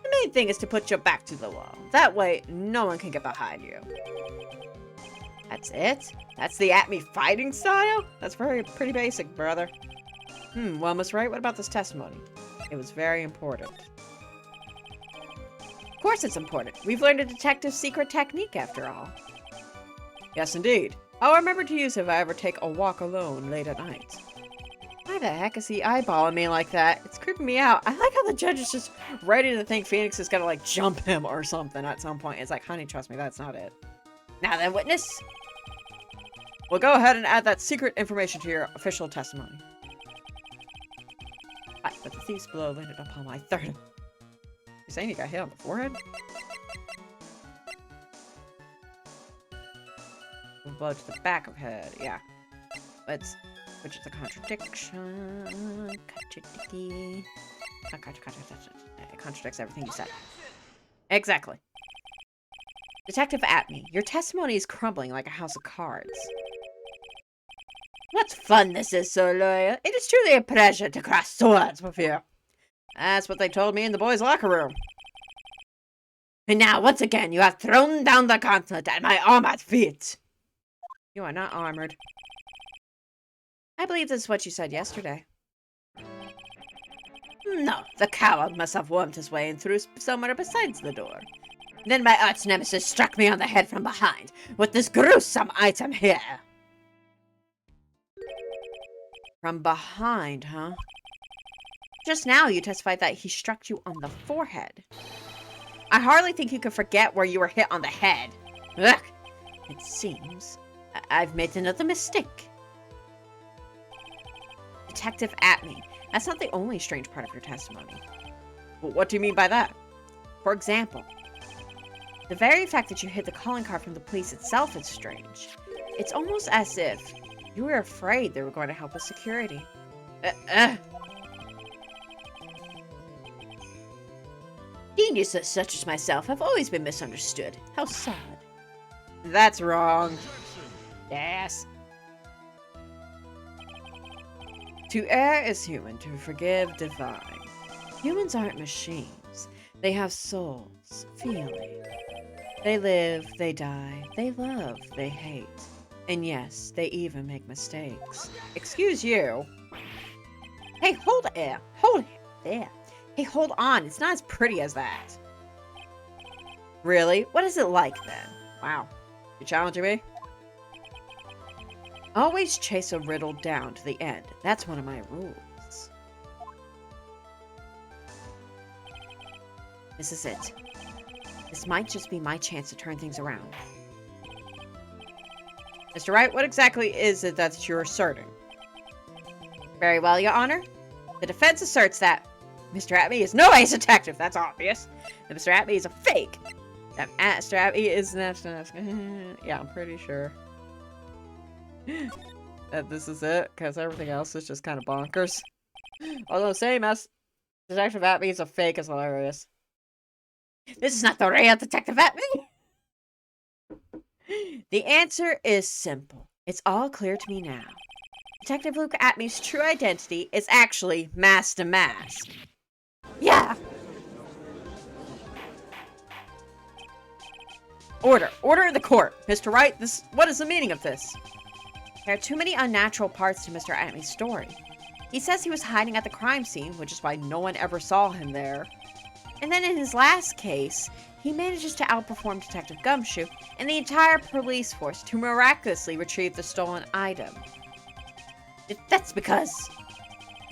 The main thing is to put your back to the wall. That way, no one can get behind you. That's it? That's the at me fighting style? That's pretty basic, brother. Well, Miss Wright, what about this testimony? It was very important. Of course it's important. We've learned a detective's secret technique, after all. Yes, indeed. I'll remember to use it if I ever take a walk alone late at night. Why the heck is he eyeballing me like that? It's creeping me out. I like how the judge is just ready to think Phoenix is gonna, like, jump him or something at some point. It's like, honey, trust me, that's not it. Now then, witness. Well, go ahead and add that secret information to your official testimony. But the thief's blow landed upon my third. You saying you got hit on the forehead? Blow to the back of head, yeah. Let's which is a contradiction. It contradicts everything you said. Exactly. Detective Atme, your testimony is crumbling like a house of cards. What fun this is, Sir Lawyer. It is truly a pleasure to cross swords with you. That's what they told me in the boys' locker room. And now, once again, you have thrown down the gauntlet at my armored feet. You are not armored. I believe this is what you said yesterday. No, the coward must have wormed his way in through somewhere besides the door. Then my arch nemesis struck me on the head from behind with this gruesome item here. From behind, huh? Just now you testified that he struck you on the forehead. I hardly think you could forget where you were hit on the head. Ugh! It seems I've made another mistake. Detective Atme, that's not the only strange part of your testimony. Well, what do you mean by that? For example, the very fact that you hid the calling card from the police itself is strange. It's almost as if you were afraid they were going to help with security. Geniuses such as myself have always been misunderstood. How sad. That's wrong. Yes. To err is human, to forgive divine. Humans aren't machines. They have souls, feeling. They live, they die, they love, they hate. And yes, they even make mistakes. Excuse you. Hey, hold it. Hold it. There. Hey, hold on. It's not as pretty as that. Really? What is it like then? Wow. You challenging me? Always chase a riddle down to the end. That's one of my rules. This is it. This might just be my chance to turn things around. Mr. Wright, what exactly is it that you're asserting? Very well, Your Honor. The defense asserts that Mr. Atme is no ace detective. That's obvious. That Mr. Atme is a fake. That Mr. Atme is... Yeah, I'm pretty sure that this is it, because everything else is just kind of bonkers. Although saying Detective Atme is a fake is hilarious. This is not the real Detective Atme! The answer is simple. It's all clear to me now. Detective Luke Atme's true identity is actually Mask to Mask. Yeah! Order. Order in the court. Mr. Wright, what is the meaning of this? There are too many unnatural parts to Mr. Atme's story. He says he was hiding at the crime scene, which is why no one ever saw him there. And then in his last case, he manages to outperform Detective Gumshoe and the entire police force to miraculously retrieve the stolen item. That's because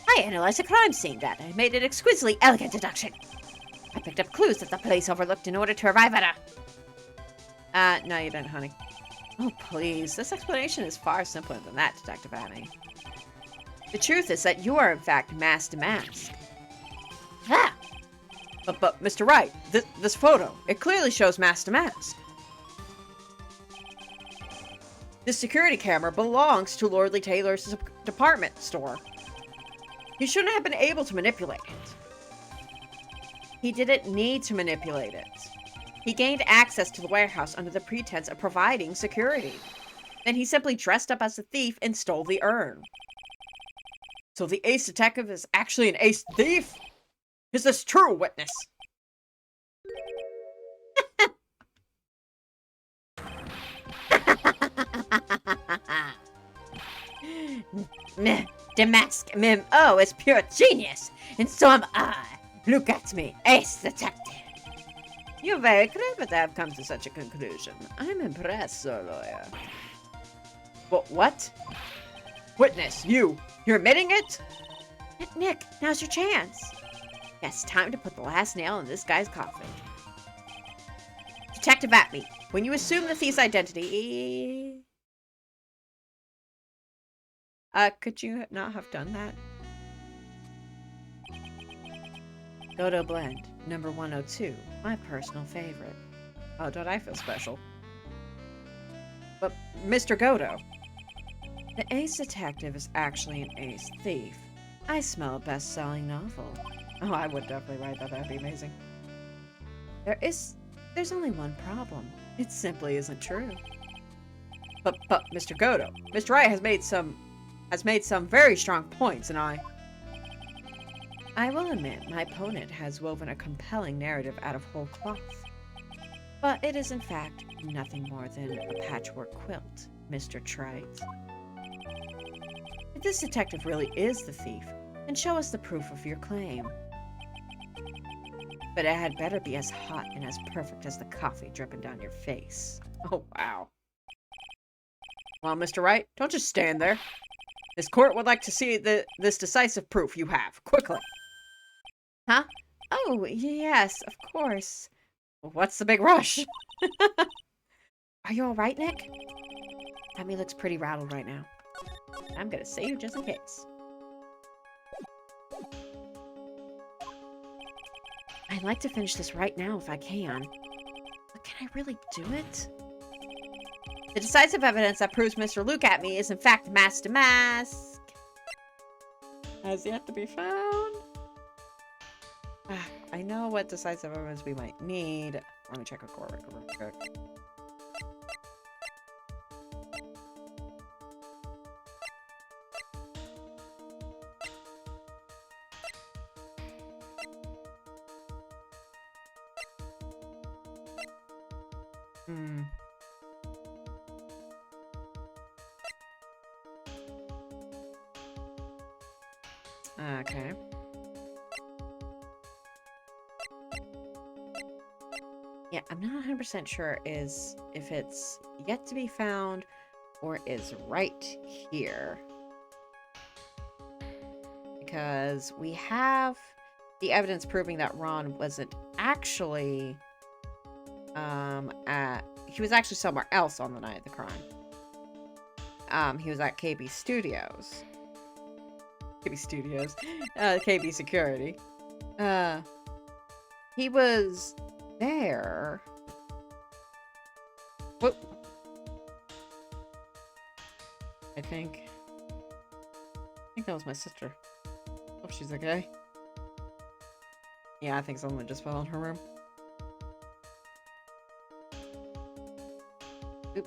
I analyzed the crime scene data and made an exquisitely elegant deduction. I picked up clues that the police overlooked in order to arrive at a... No you didn't, honey. Oh, please. This explanation is far simpler than that, Detective Atme. The truth is that you are, in fact, Mask to Mask. Ah! But Mr. Wright, this photo, it clearly shows Mask to Mask. This security camera belongs to Lordly Taylor's department store. He shouldn't have been able to manipulate it. He didn't need to manipulate it. He gained access to the warehouse under the pretense of providing security. Then he simply dressed up as a thief and stole the urn. So the ace detective is actually an ace thief? Is this true, witness? Damask, oh, it's pure genius. And so am I. Look at me, ace detective. You're very clever to have come to such a conclusion. I'm impressed, Sir Lawyer. But what? Witness, you're admitting it? Nick, now's your chance. Yes, time to put the last nail in this guy's coffin. Detective Atme, when you assume the thief's identity... could you not have done that? Godo Blend, number 102. My personal favorite. Oh, don't I feel special? But, Mr. Godo, the ace detective is actually an ace thief. I smell a best-selling novel. Oh, I would definitely write that. That'd be amazing. There's only one problem. It simply isn't true. But, Mr. Godo, Mr. Wright has made some very strong points, and I will admit my opponent has woven a compelling narrative out of whole cloth. But it is in fact nothing more than a patchwork quilt, Mr. Trite. If this detective really is the thief, then show us the proof of your claim. But it had better be as hot and as perfect as the coffee dripping down your face. Oh, wow. Well, Mr. Wright, don't just stand there. This court would like to see this decisive proof you have, quickly. Huh? Oh, yes, of course. Well, what's the big rush? Are you alright, Nick? Tommy looks pretty rattled right now. I'm gonna save you just in case. I'd like to finish this right now if I can. But can I really do it? The decisive evidence that proves Mr. Luke at me is in fact mask to mask. Has yet to be found. I know what decisive evidence we might need. Let me check a court record real quick. Okay. Yeah, I'm not 100% sure if it's yet to be found or is right here. Because we have the evidence proving that Ron wasn't actually he was actually somewhere else on the night of the crime. He was at KB Studios. KB Studios. KB Security. He was there. Whoop. I think that was my sister. Hope she's okay. Yeah, I think someone just fell in her room. Oop.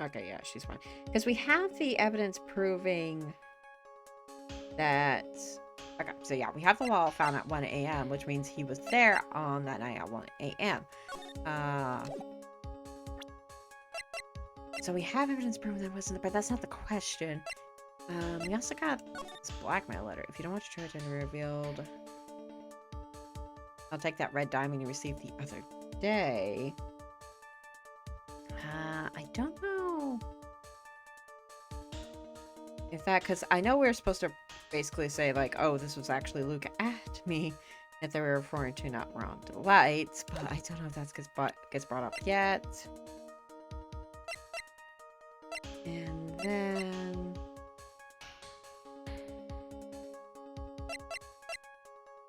Okay, yeah, she's fine. Because we have the evidence proving that... Okay, so yeah, we have the wall found at 1 a.m., which means he was there on that night at 1 a.m. So we have evidence proving that wasn't, but that's not the question. We also got this blackmail letter. If you don't want your charge to be revealed, I'll take that red diamond you received the other day. I don't know if that, because I know we were supposed to basically say, like, oh, this was actually Luke at me, that they were referring to not Ron Delight, but I don't know if that gets brought up yet. And then...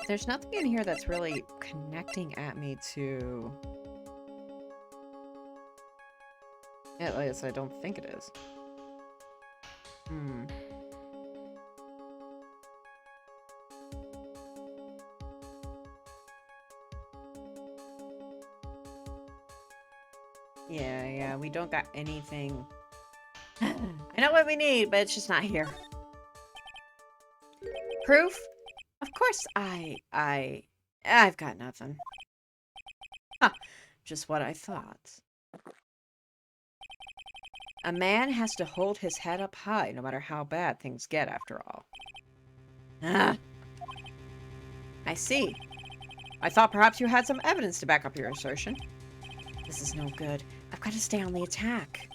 there's nothing in here that's really connecting at me to... at least I don't think it is. Yeah, we don't got anything. I know what we need, but it's just not here. Proof? Of course I've got nothing. Huh, just what I thought. A man has to hold his head up high no matter how bad things get after all. Ah, I see. I thought perhaps you had some evidence to back up your assertion. This is no good. I've got to stay on the attack.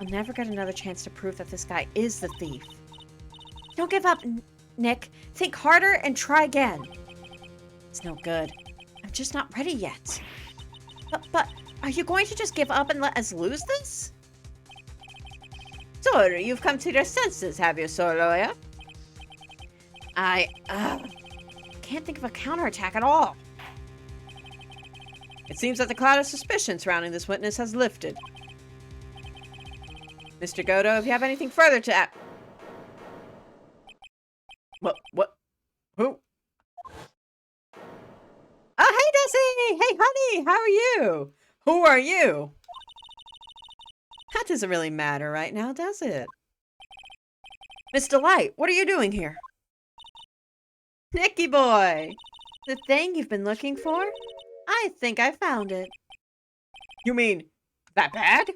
I'll never get another chance to prove that this guy is the thief. Don't give up, Nick. Think harder and try again. It's no good. I'm just not ready yet. But are you going to just give up and let us lose this? So, you've come to your senses, have you, Soloya? I can't think of a counterattack at all. It seems that the cloud of suspicion surrounding this witness has lifted. Mr. Godo, if you have anything further to add... What? Who? Oh, hey, Desi! Hey, honey, how are you? Who are you? That doesn't really matter right now, does it? Miss Delight, what are you doing here? Nicky boy! The thing you've been looking for? I think I found it. You mean, that bag?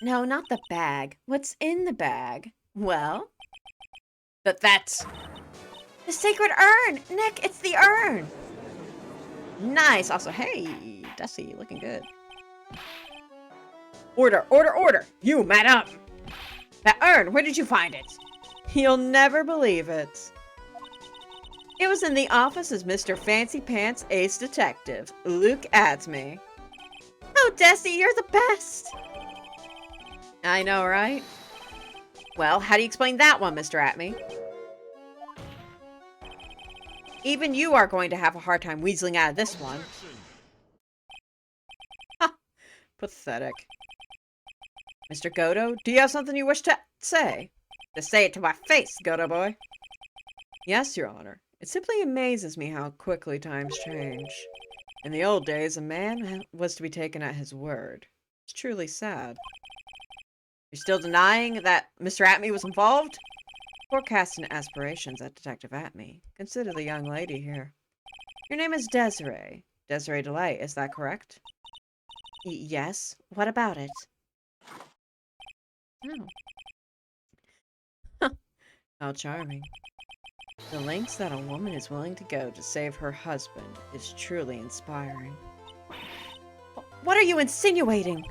No, not the bag. What's in the bag? Well? That's... The sacred urn! Nick, it's the urn! Nice! Also, hey, Desi, looking good. Order! You, madam! That urn, where did you find it? You'll never believe it. It was in the office of Mr. Fancy Pants Ace Detective. Look at me. Oh, Desi, you're the best! I know, right? Well, how do you explain that one, Mr. Atme? Even you are going to have a hard time weaseling out of this one. Ha! Pathetic. Mr. Godo, do you have something you wish to say? Just say it to my face, Godo boy. Yes, Your Honor. It simply amazes me how quickly times change. In the old days, a man was to be taken at his word. It's truly sad. You're still denying that Mr. Atme was involved? Forecasting aspirations at Detective Atme. Consider the young lady here. Your name is Desiree. Desiree Delight, is that correct? Yes. What about it? Oh. How charming. The lengths that a woman is willing to go to save her husband is truly inspiring. What are you insinuating?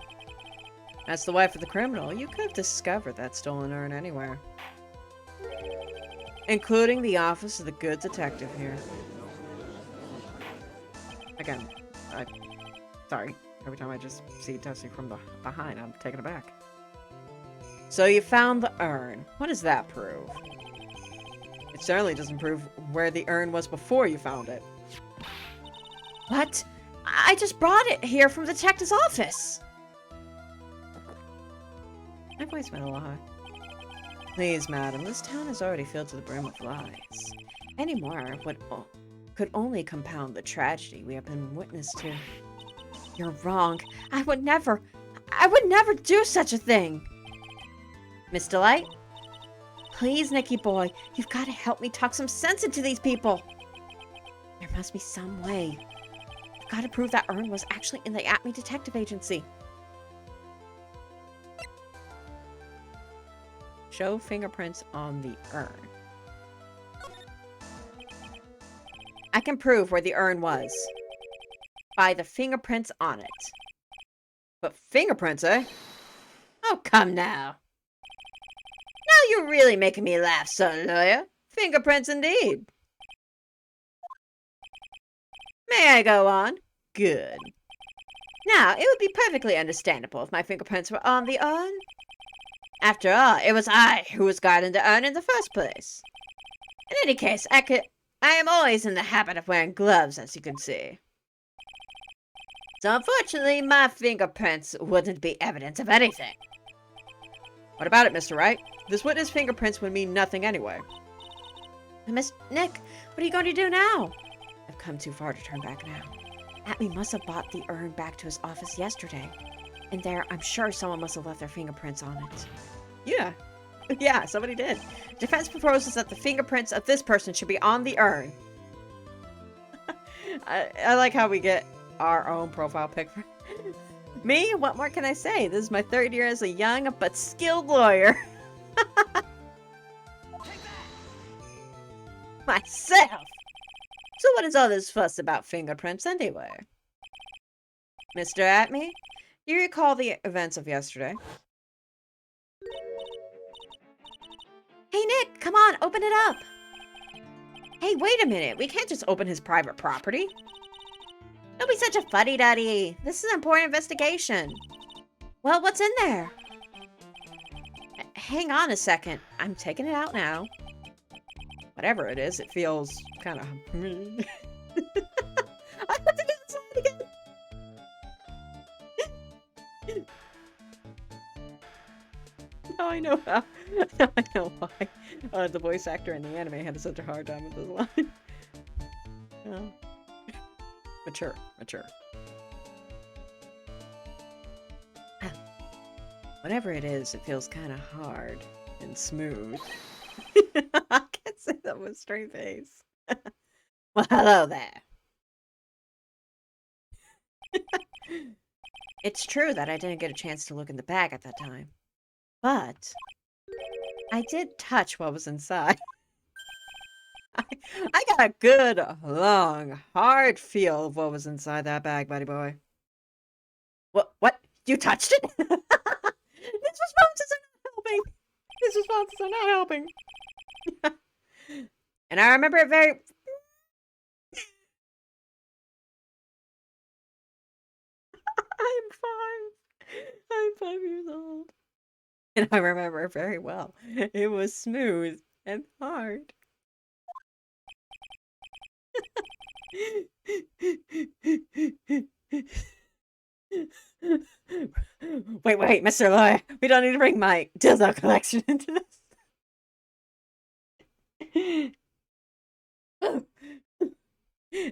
As the wife of the criminal, you could have discovered that stolen urn anywhere. Including the office of the good detective here. Again, sorry. Every time I just see Tessie from behind, I'm taken aback. So you found the urn. What does that prove? It certainly doesn't prove where the urn was before you found it. What? I just brought it here from the detective's office. My voice went a lot. Please, madam, this town is already filled to the brim with lies. Any more could only compound the tragedy we have been witness to. You're wrong. I would never do such a thing. Miss Delight? Please, Nicky boy, you've got to help me talk some sense into these people. There must be some way. I've got to prove that urn was actually in the Atme Detective Agency. Show fingerprints on the urn. I can prove where the urn was. By the fingerprints on it. But fingerprints, eh? Oh, come now. Now you're really making me laugh, son lawyer. Fingerprints indeed. May I go on? Good. Now, it would be perfectly understandable if my fingerprints were on the urn. After all, it was I who was guarding the urn in the first place. In any case, I am always in the habit of wearing gloves, as you can see. So unfortunately, my fingerprints wouldn't be evidence of anything. What about it, Mr. Wright? This witness fingerprints would mean nothing anyway. Miss Nick, what are you going to do now? I've come too far to turn back now. Atme must have brought the urn back to his office yesterday. And there, I'm sure someone must have left their fingerprints on it. Yeah. Yeah, somebody did. Defense proposes that the fingerprints of this person should be on the urn. I like how we get our own profile pic. Me? What more can I say? This is my third year as a young but skilled lawyer. Myself! So what is all this fuss about fingerprints anyway? Mr. Atme, do you recall the events of yesterday? Hey Nick, come on, open it up! Hey, wait a minute, we can't just open his private property. Don't be such a fuddy-duddy. This is an important investigation. Well, what's in there? Hang on a second. I'm taking it out now. Whatever it is, it feels kind of... I have to do this all again. Now I know how. Now I know why the voice actor in the anime had such a hard time with this line. Oh. Mature. Whatever it is, it feels kind of hard and smooth. I can't say that with a straight face. Well, hello there. It's true that I didn't get a chance to look in the bag at that time. But I did touch what was inside. I got a good, long, hard feel of what was inside that bag, buddy boy. What? You touched it? These responses are not helping. These responses are not helping. And I remember it very... I'm 5 years old. And I remember it very well. It was smooth and hard. Wait, Mr. Lawyer. We don't need to bring my dildo collection into this.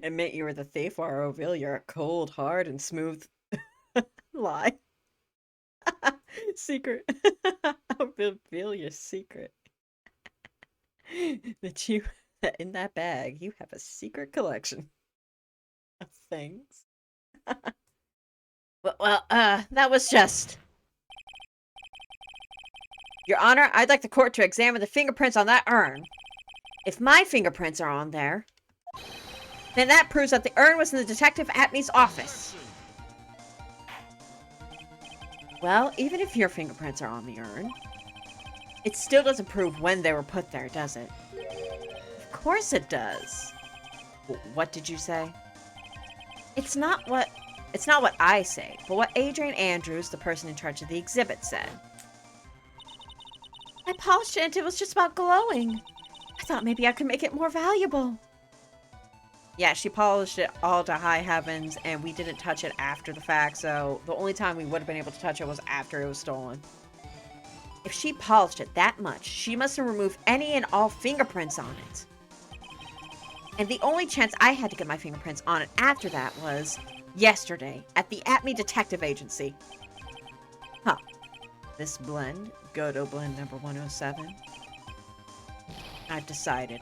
Admit you were the thief or I'll reveal your cold, hard, and smooth lie. Secret. I'll reveal your secret. That in that bag, you have a secret collection of things. Well, that was just... Your Honor, I'd like the court to examine the fingerprints on that urn. If my fingerprints are on there, then that proves that the urn was in the Detective Atme's office. Well, even if your fingerprints are on the urn, it still doesn't prove when they were put there, does it? Of course it does. What did you say? It's not what I say, but what Adrian Andrews, the person in charge of the exhibit, said. I polished it and it was just about glowing. I thought maybe I could make it more valuable. Yeah, she polished it all to high heavens, and we didn't touch it after the fact, so the only time we would have been able to touch it was after it was stolen. If she polished it that much, she must have removed any and all fingerprints on it. And the only chance I had to get my fingerprints on it after that was yesterday at the Atme Detective Agency. Huh. This blend, Godo blend number 107. I've decided.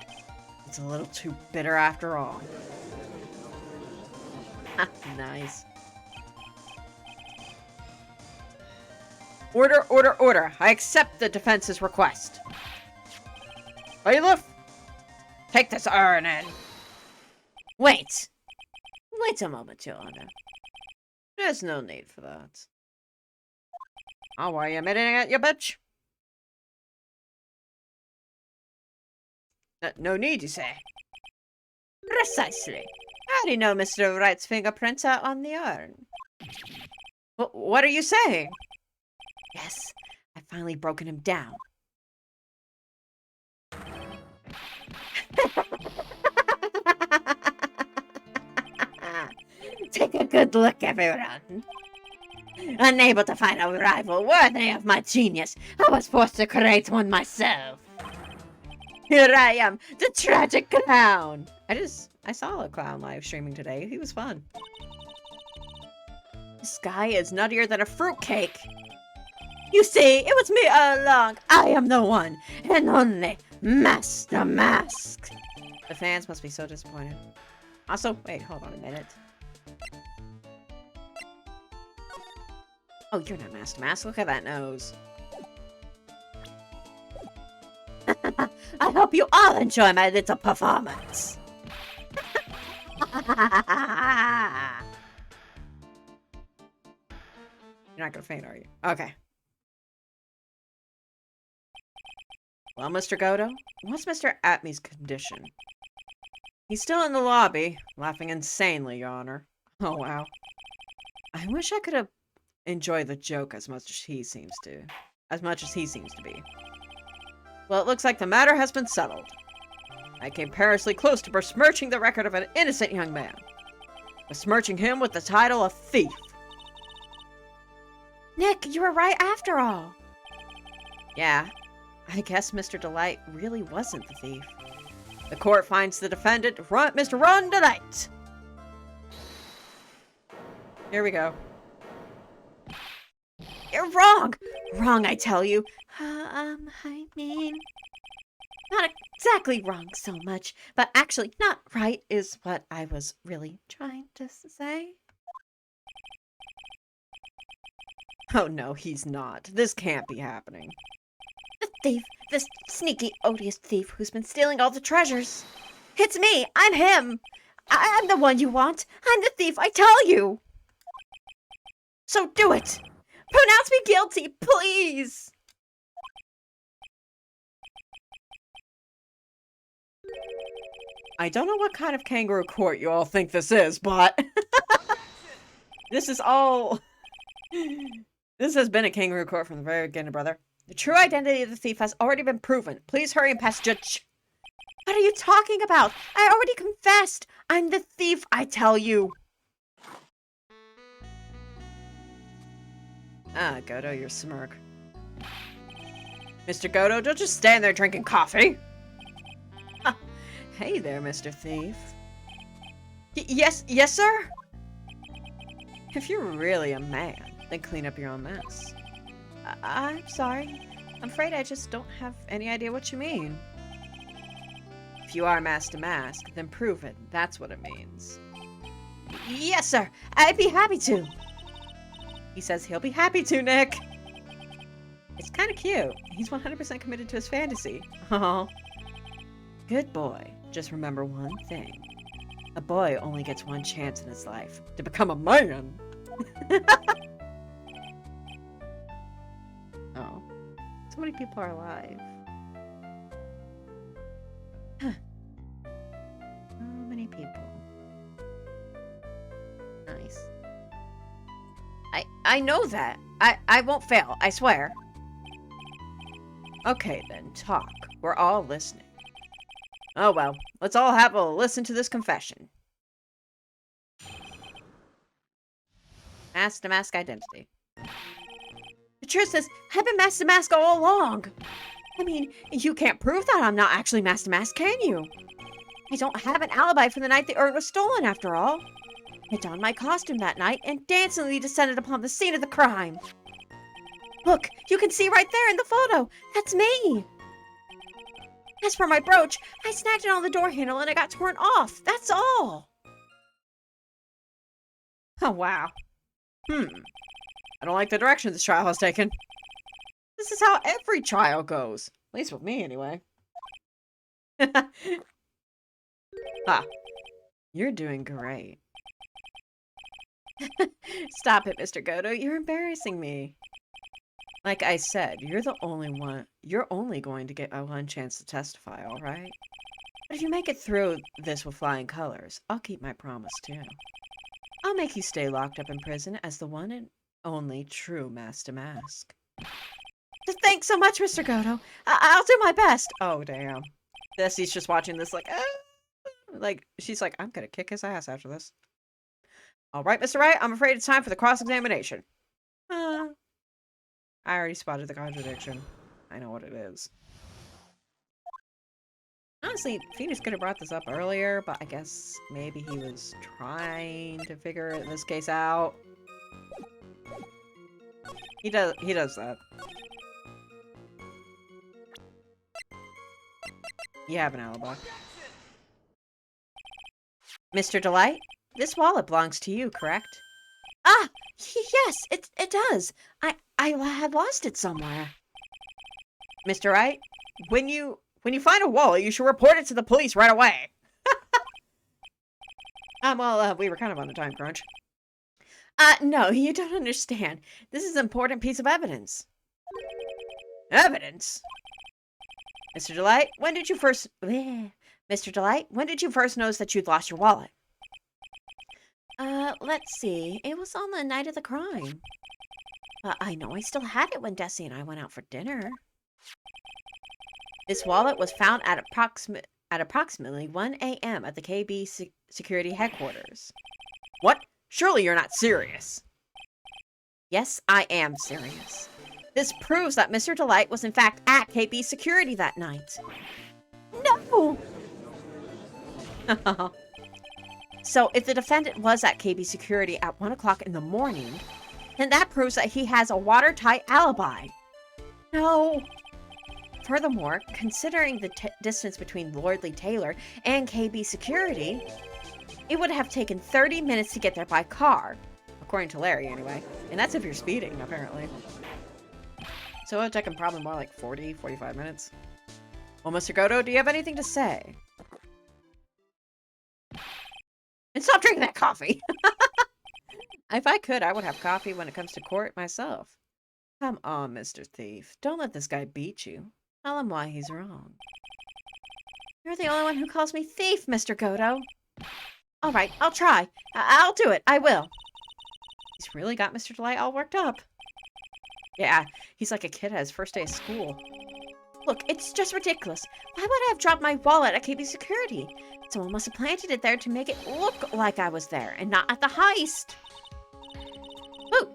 It's a little too bitter after all. Nice. Order. I accept the defense's request. Bailiff, take this urn in. Wait a moment, Your Honor. There's no need for that. Oh, why are you admitting it, you bitch? No need, you say? Precisely. How do you know Mr. Wright's fingerprints are on the urn? What are you saying? Yes, I've finally broken him down. Take a good look, everyone. Unable to find a rival worthy of my genius, I was forced to create one myself. Here I am, the tragic clown. I saw a clown live streaming today. He was fun. This guy is nuttier than a fruitcake. You see, it was me all along. I am the one and only Master Mask. The fans must be so disappointed. Also, wait, hold on a minute. Oh, you're not Master Mask. Look at that nose. I hope you all enjoy my little performance. You're not gonna faint, are you? Okay. Well, Mr. Godo, what's Mr. Atmy's condition? He's still in the lobby, laughing insanely, Your Honor. Oh, wow. I wish I could have enjoyed the joke as much as he seems to. Be. Well, it looks like the matter has been settled. I came perilously close to besmirching the record of an innocent young man. Besmirching him with the title of thief. Nick, you were right after all. Yeah, I guess Mr. Delight really wasn't the thief. The court finds the defendant, Mr. Ron Delight. Here we go. You're wrong! Wrong, I tell you. I mean... Not exactly wrong so much, but actually not right is what I was really trying to say. Oh no, he's not. This can't be happening. The thief, this sneaky, odious thief who's been stealing all the treasures. It's me! I'm him! I'm the one you want! I'm the thief, I tell you! So do it! Pronounce me guilty, please! I don't know what kind of kangaroo court you all think this is, but... This is all... This has been a kangaroo court from the very beginning, brother. The true identity of the thief has already been proven. Please hurry and pass judge. What are you talking about? I already confessed! I'm the thief, I tell you! Ah, Godo, your smirk. Mr. Godo, don't just stand there drinking coffee! Hey there, Mr. Thief. Yes, sir? If you're really a man, then clean up your own mess. I'm sorry. I'm afraid I just don't have any idea what you mean. If you are Master Mask, then prove it. That's what it means. Yes, sir. I'd be happy to. He says he'll be happy to, Nick. It's kind of cute. He's 100% committed to his fantasy. Oh. Good boy. Just remember one thing. A boy only gets one chance in his life. To become a man! Oh. So many people are alive. Huh. So many people. Nice. I know that. I won't fail, I swear. Okay then, talk. We're all listening. Oh well, let's all have a listen to this confession. Master Mask identity. The truth is, I've been Master Mask all along. I mean, you can't prove that I'm not actually Master Mask, can you? I don't have an alibi for the night the urn was stolen, after all. I donned my costume that night and dancingly descended upon the scene of the crime. Look, you can see right there in the photo. That's me. As for my brooch, I snagged it on the door handle and it got torn off. That's all. Oh, wow. I don't like the direction this trial has taken. This is how every trial goes. At least with me, anyway. Ah, you're doing great. Stop it, Mr. Godo. You're embarrassing me. Like I said, you're the only one. You're only going to get a one chance to testify, all right? But if you make it through this with flying colors, I'll keep my promise too. I'll make you stay locked up in prison as the one and only true Master Mask. Thanks so much, Mr. Godo. I'll do my best. Oh, damn. Desi's just watching this like, like, she's like, I'm gonna kick his ass after this. All right, Mr. Wright, I'm afraid it's time for the cross-examination. I already spotted the contradiction. I know what it is. Honestly, Phoenix could have brought this up earlier, but I guess maybe he was trying to figure this case out. He does that. You have an alibi. Mr. Delight, this wallet belongs to you, correct? Ah, yes, it does. I had lost it somewhere. Mr. Wright, when you find a wallet, you should report it to the police right away. Well, we were kind of on a time crunch. No, you don't understand. This is an important piece of evidence. Evidence? Mr. Delight, when did you first... Mr. Delight, when did you first notice that you'd lost your wallet? Let's see. It was on the night of the crime. I know I still had it when Desi and I went out for dinner. This wallet was found at approximately 1 a.m. at the KB security headquarters. What? Surely you're not serious. Yes, I am serious. This proves that Mr. Delight was in fact at KB security that night. No! So, if the defendant was at KB security at 1 o'clock in the morning, then that proves that he has a watertight alibi. No. Furthermore, considering the distance between Lordly Taylor and KB security, it would have taken 30 minutes to get there by car. According to Larry, anyway. And that's if you're speeding, apparently. So it would take him probably more like 40, 45 minutes. Well, Mr. Goto, do you have anything to say? And stop drinking that coffee! If I could, I would have coffee when it comes to court myself. Come on, Mr. Thief. Don't let this guy beat you. Tell him why he's wrong. You're the only one who calls me thief, Mr. Goto. All right, I'll try. I'll do it. I will. He's really got Mr. Delight all worked up. Yeah, he's like a kid at his first day of school. Look, it's just ridiculous. Why would I have dropped my wallet at KB security? Someone must have planted it there to make it look like I was there and not at the heist. Ooh.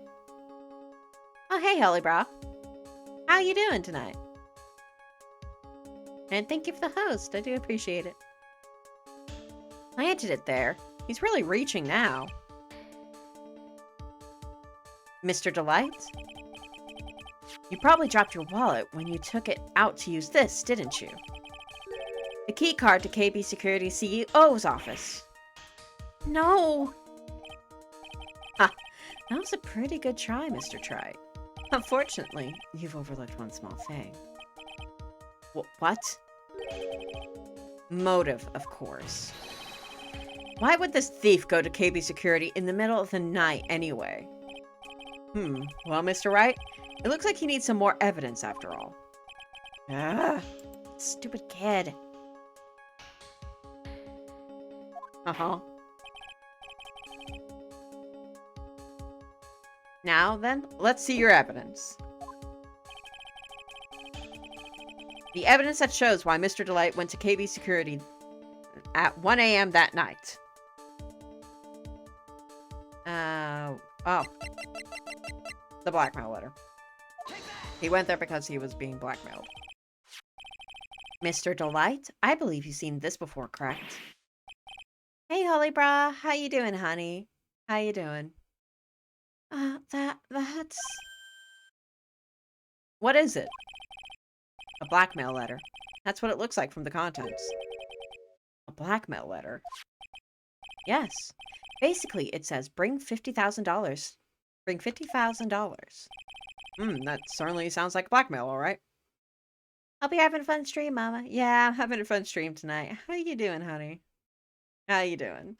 Oh, hey, Hollybrow. How you doing tonight? And thank you for the host. I do appreciate it. Planted it there. He's really reaching now. Mr. Delight? You probably dropped your wallet when you took it out to use this, didn't you? The key card to KB Security CEO's office. No! Ha! That was a pretty good try, Mr. Trite. Unfortunately, you've overlooked one small thing. What? Motive, of course. Why would this thief go to KB Security in the middle of the night anyway? Well, Mr. Wright, it looks like he needs some more evidence after all. Ah, stupid kid. Uh-huh. Now then, let's see your evidence. The evidence that shows why Mr. Delight went to KB Security at 1 a.m. that night. Oh. The blackmail letter. He went there because he was being blackmailed. Mr. Delight, I believe you've seen this before, correct? Hey, Hollybra, how you doing, honey? How you doing? That's... What is it? A blackmail letter. That's what it looks like from the contents. A blackmail letter? Yes. Basically, it says, bring $50,000. Bring $50,000. That certainly sounds like blackmail, all right. I'll be having a fun stream, Mama. Yeah, I'm having a fun stream tonight. How you doing, honey? How you doing?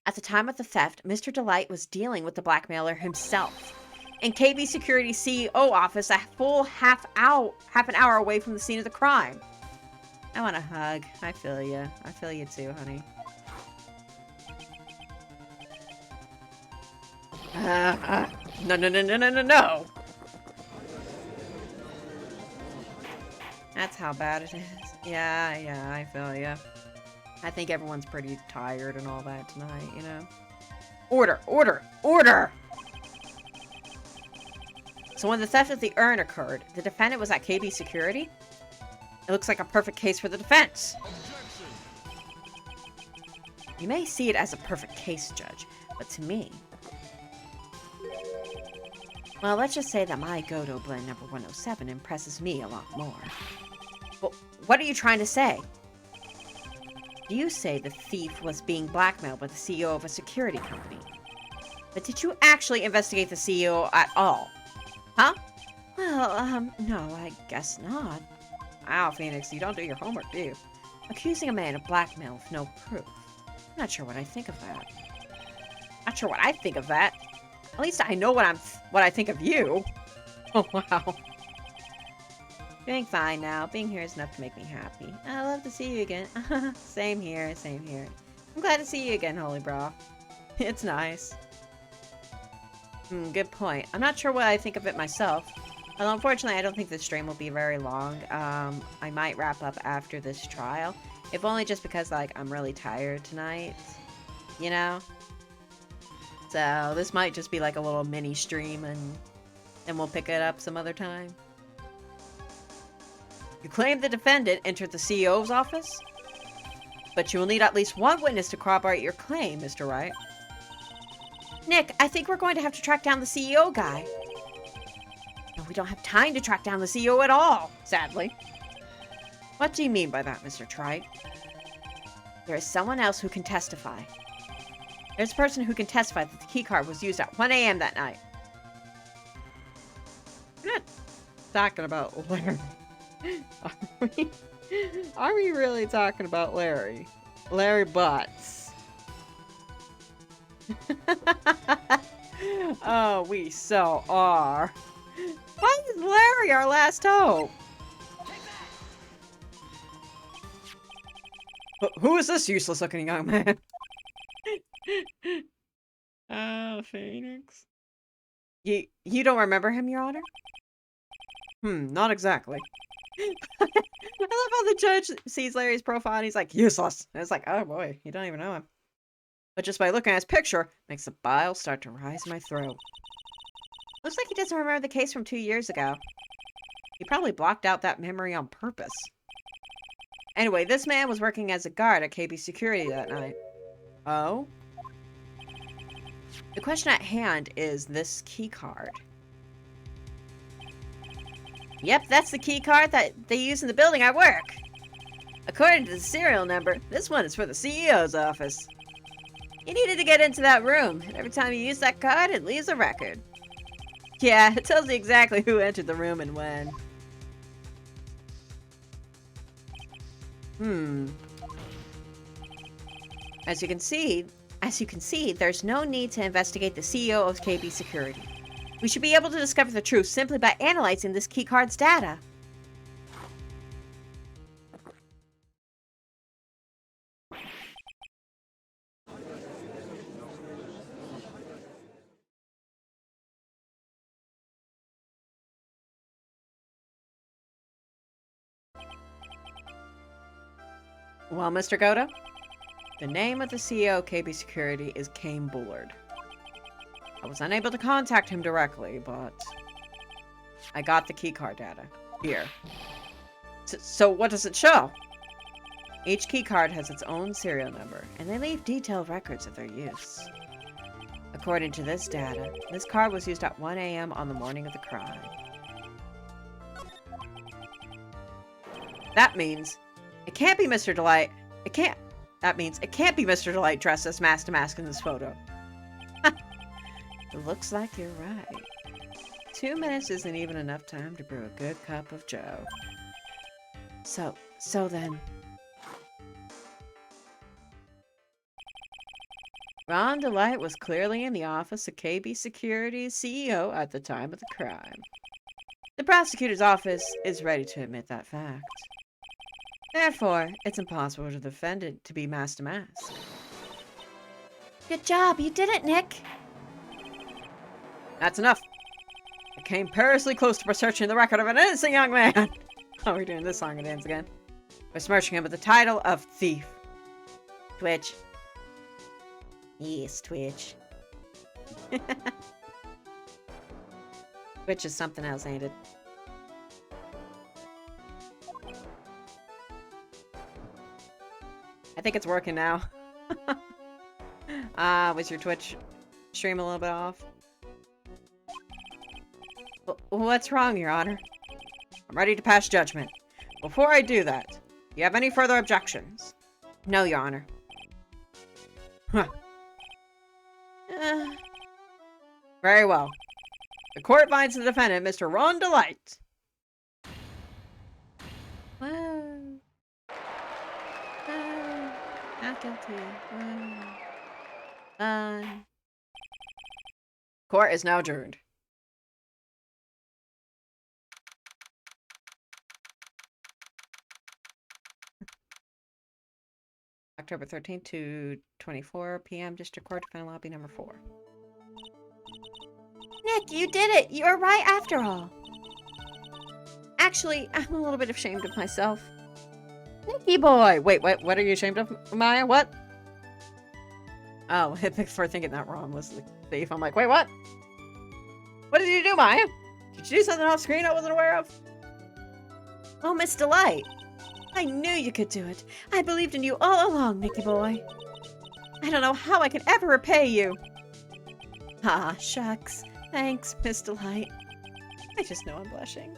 At the time of the theft, Mr. Delight was dealing with the blackmailer himself. In KB Security CEO office, a full half an hour away from the scene of the crime. I want a hug. I feel you. I feel you too, honey. No. That's how bad it is. Yeah, I feel you. I think everyone's pretty tired and all that tonight, you know? Order! So when the theft of the urn occurred, the defendant was at KB Security? It looks like a perfect case for the defense. You may see it as a perfect case, Judge, but to me... Well, let's just say that my Godo blend number 107 impresses me a lot more. Well, what are you trying to say? You say the thief was being blackmailed by the CEO of a security company. But did you actually investigate the CEO at all? Huh? Well, no, I guess not. Wow, Phoenix, you don't do your homework, do you? Accusing a man of blackmail with no proof. I'm not sure what I think of that. Not sure what I think of that. At least I know what I think of you. Oh, wow. Doing fine now. Being here is enough to make me happy. I love to see you again. Same here, same here. I'm glad to see you again, Holy Bra. It's nice. Good point. I'm not sure what I think of it myself. Well, unfortunately, I don't think this stream will be very long. I might wrap up after this trial. If only just because, like, I'm really tired tonight. You know? So, this might just be like a little mini stream and then we'll pick it up some other time. You claim the defendant entered the CEO's office? But you will need at least one witness to corroborate your claim, Mr. Wright. Nick, I think we're going to have to track down the CEO guy. No, we don't have time to track down the CEO at all, sadly. What do you mean by that, Mr. Trite? There is someone else who can testify. There's a person who can testify that the keycard was used at 1 a.m. that night. We're not talking about Larry. Are we really talking about Larry? Larry Butts. Oh, we so are. Why is Larry our last hope? Who is this useless looking young man? Phoenix. You don't remember him, Your Honor? Not exactly. I love how the judge sees Larry's profile and he's like, useless. And it's like, oh boy, you don't even know him. But just by looking at his picture, makes the bile start to rise in my throat. Looks like he doesn't remember the case from 2 years ago. He probably blocked out that memory on purpose. Anyway, this man was working as a guard at KB Security that night. Oh? The question at hand is this key card. Yep, that's the key card that they use in the building I work. According to the serial number, this one is for the CEO's office. You needed to get into that room, and every time you use that card, it leaves a record. Yeah, it tells you exactly who entered the room and when. As you can see, there's no need to investigate the CEO of KB Security. We should be able to discover the truth simply by analyzing this keycard's data. Well, Mr. Goda, the name of the CEO of KB Security is Kane Bullard. I was unable to contact him directly, but I got the keycard data. Here. So what does it show? Each keycard has its own serial number, and they leave detailed records of their use. According to this data, this card was used at 1 a.m. on the morning of the crime. That means it can't be Mr. Delight. That means it can't be Mr. Delight dressed as mask to mask in this photo. It looks like you're right. 2 minutes isn't even enough time to brew a good cup of joe. So then... Ron Delight was clearly in the office of KB Security's CEO at the time of the crime. The prosecutor's office is ready to admit that fact. Therefore, it's impossible for the defendant to be mask to mask. Good job, you did it, Nick! That's enough. I came perilously close to besmirching the record of an innocent young man. Oh, we're doing this song and dance again. Besmirching him with the title of thief. Twitch. Yes, Twitch. Twitch is something else, ain't it? I think it's working now. Was your Twitch stream a little bit off? What's wrong, Your Honor? I'm ready to pass judgment. Before I do that, do you have any further objections? No, Your Honor. Huh. Very well. The court finds the defendant, Mr. Ron Delight. Whoa. Whoa. Not guilty. Whoa. Court is now adjourned. October 13th to 24 p.m. District Court, Defendant Lobby number 4. Nick, you did it! You were right after all. Actually, I'm a little bit ashamed of myself. Nicky boy! Wait, what are you ashamed of, Maya? What? Oh, before thinking that Ron was the thief, I'm like, wait, what? What did you do, Maya? Did you do something off screen I wasn't aware of? Oh, Miss Delight. I knew you could do it. I believed in you all along, Nicky boy. I don't know how I can ever repay you. Ah, shucks. Thanks, Miss Delight. I just know I'm blushing.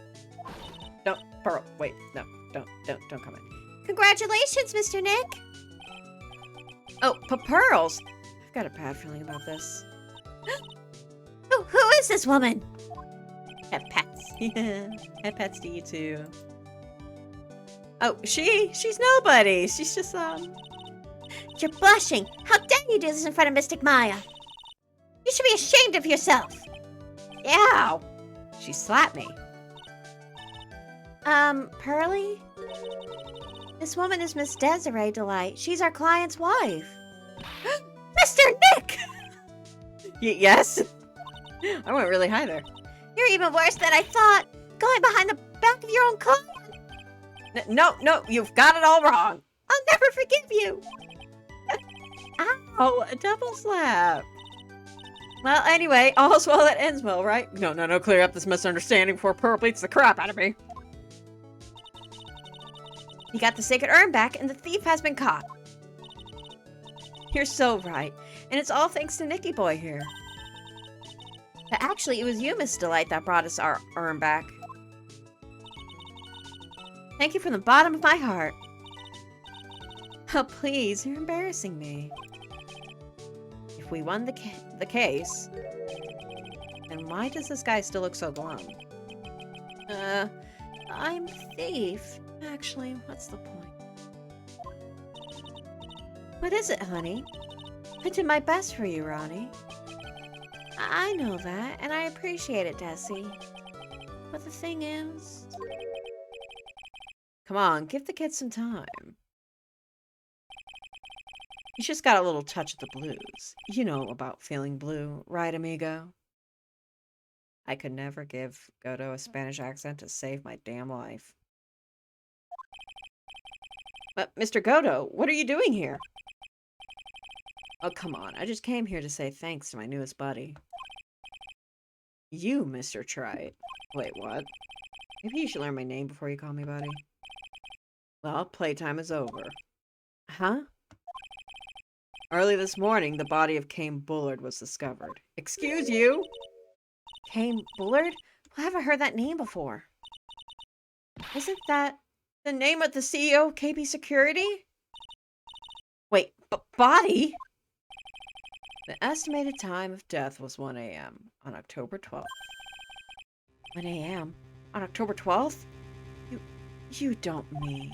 Don't, Pearl, wait, no, don't come in. Congratulations, Mr. Nick. Oh, Pearls! I've got a bad feeling about this. Who is this woman? Pet pets. Pet pets to you too. Oh, she's nobody. She's just, You're blushing. How dare you do this in front of Mystic Maya? You should be ashamed of yourself. Ow! She slapped me. Pearly? This woman is Miss Desiree Delight. She's our client's wife. Mr. Nick! Yes? I went really high there. You're even worse than I thought. Going behind the back of your own client. No, you've got it all wrong. I'll never forgive you. Ow, a double slap. Well, anyway, all's well that ends well, right? No, clear up this misunderstanding before Pearl beats the crap out of me. You got the sacred urn back, and the thief has been caught. You're so right. And it's all thanks to Nicky Boy here. But actually, it was you, Miss Delight, that brought us our urn back. Thank you from the bottom of my heart. Oh, please, you're embarrassing me. If we won the case, then why does this guy still look so glum? I'm the thief. Actually, what's the point? What is it, honey? I did my best for you, Ronnie. I know that, and I appreciate it, Desi. But the thing is... Come on, give the kid some time. He's just got a little touch of the blues. You know about feeling blue, right, amigo? I could never give Godo a Spanish accent to save my damn life. But, Mr. Godo, what are you doing here? Oh, come on. I just came here to say thanks to my newest buddy. You, Mr. Trite. Wait, what? Maybe you should learn my name before you call me buddy. Well, playtime is over. Huh? Early this morning, the body of Cain Bullard was discovered. Excuse you? Cain Bullard? I haven't heard that name before. Isn't that the name of the CEO of KB Security? Wait, body? The estimated time of death was 1 a.m. on October 12th. 1 a.m. On October 12th? You don't mean...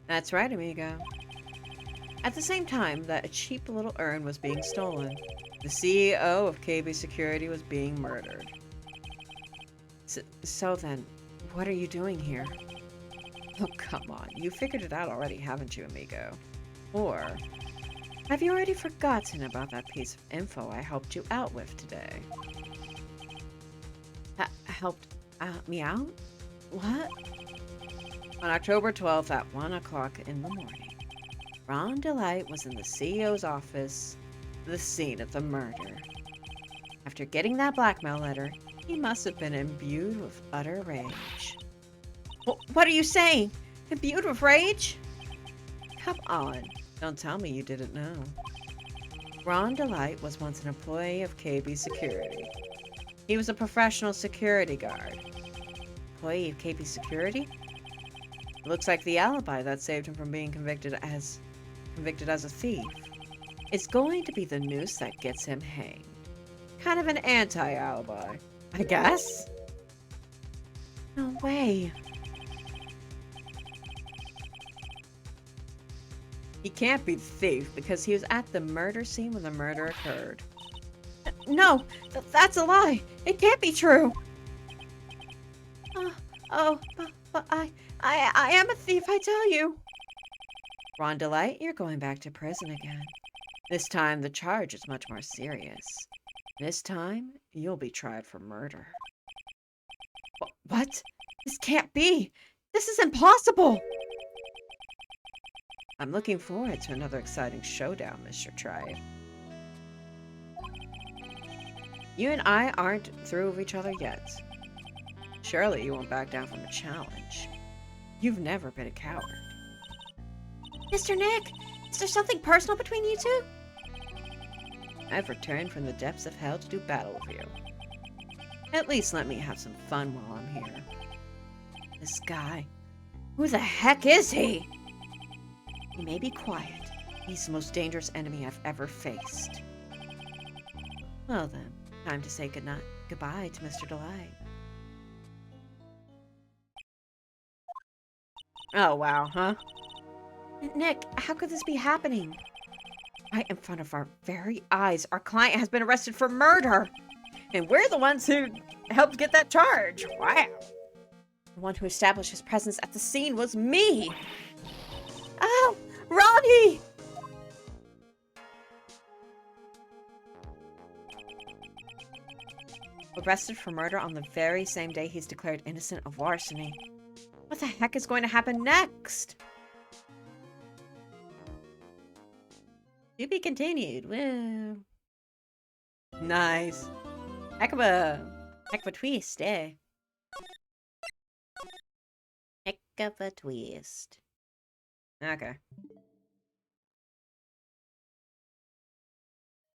That's right, amigo. At the same time that a cheap little urn was being stolen, the CEO of KB Security was being murdered. So then, what are you doing here? Oh, come on. You figured it out already, haven't you, amigo? Or have you already forgotten about that piece of info I helped you out with today? Helped me out? What? On October 12th at 1 o'clock in the morning, Ron Delight was in the CEO's office, the scene of the murder. After getting that blackmail letter, he must have been imbued with utter rage. What are you saying? Imbued with rage? Come on, don't tell me you didn't know. Ron Delight was once an employee of KB Security. He was a professional security guard. Employee of KP Security? It looks like the alibi that saved him from being convicted as a thief. It's going to be the noose that gets him hanged. Kind of an anti-alibi, I guess? No way. He can't be the thief because he was at the murder scene when the murder occurred. No, that's a lie. It can't be true. But I am a thief, I tell you. Rondelight, you're going back to prison again. This time, the charge is much more serious. This time, you'll be tried for murder. What? This can't be! This is impossible! I'm looking forward to another exciting showdown, Mr. Tribe. You and I aren't through with each other yet. Surely you won't back down from a challenge. You've never been a coward. Mr. Nick, is there something personal between you two? I've returned from the depths of hell to do battle with you. At least let me have some fun while I'm here. This guy, who the heck is he? He may be quiet. He's the most dangerous enemy I've ever faced. Well then, time to say goodbye to Mr. Delight. Oh wow, huh? Nick, how could this be happening? Right in front of our very eyes, our client has been arrested for murder. And we're the ones who helped get that charge. Wow. The one who established his presence at the scene was me. Oh, Ronnie! Arrested for murder on the very same day he's declared innocent of larceny. What the heck is going to happen next? To be continued. Woo. Nice. Heck of a twist, eh? Heck of a twist. Okay.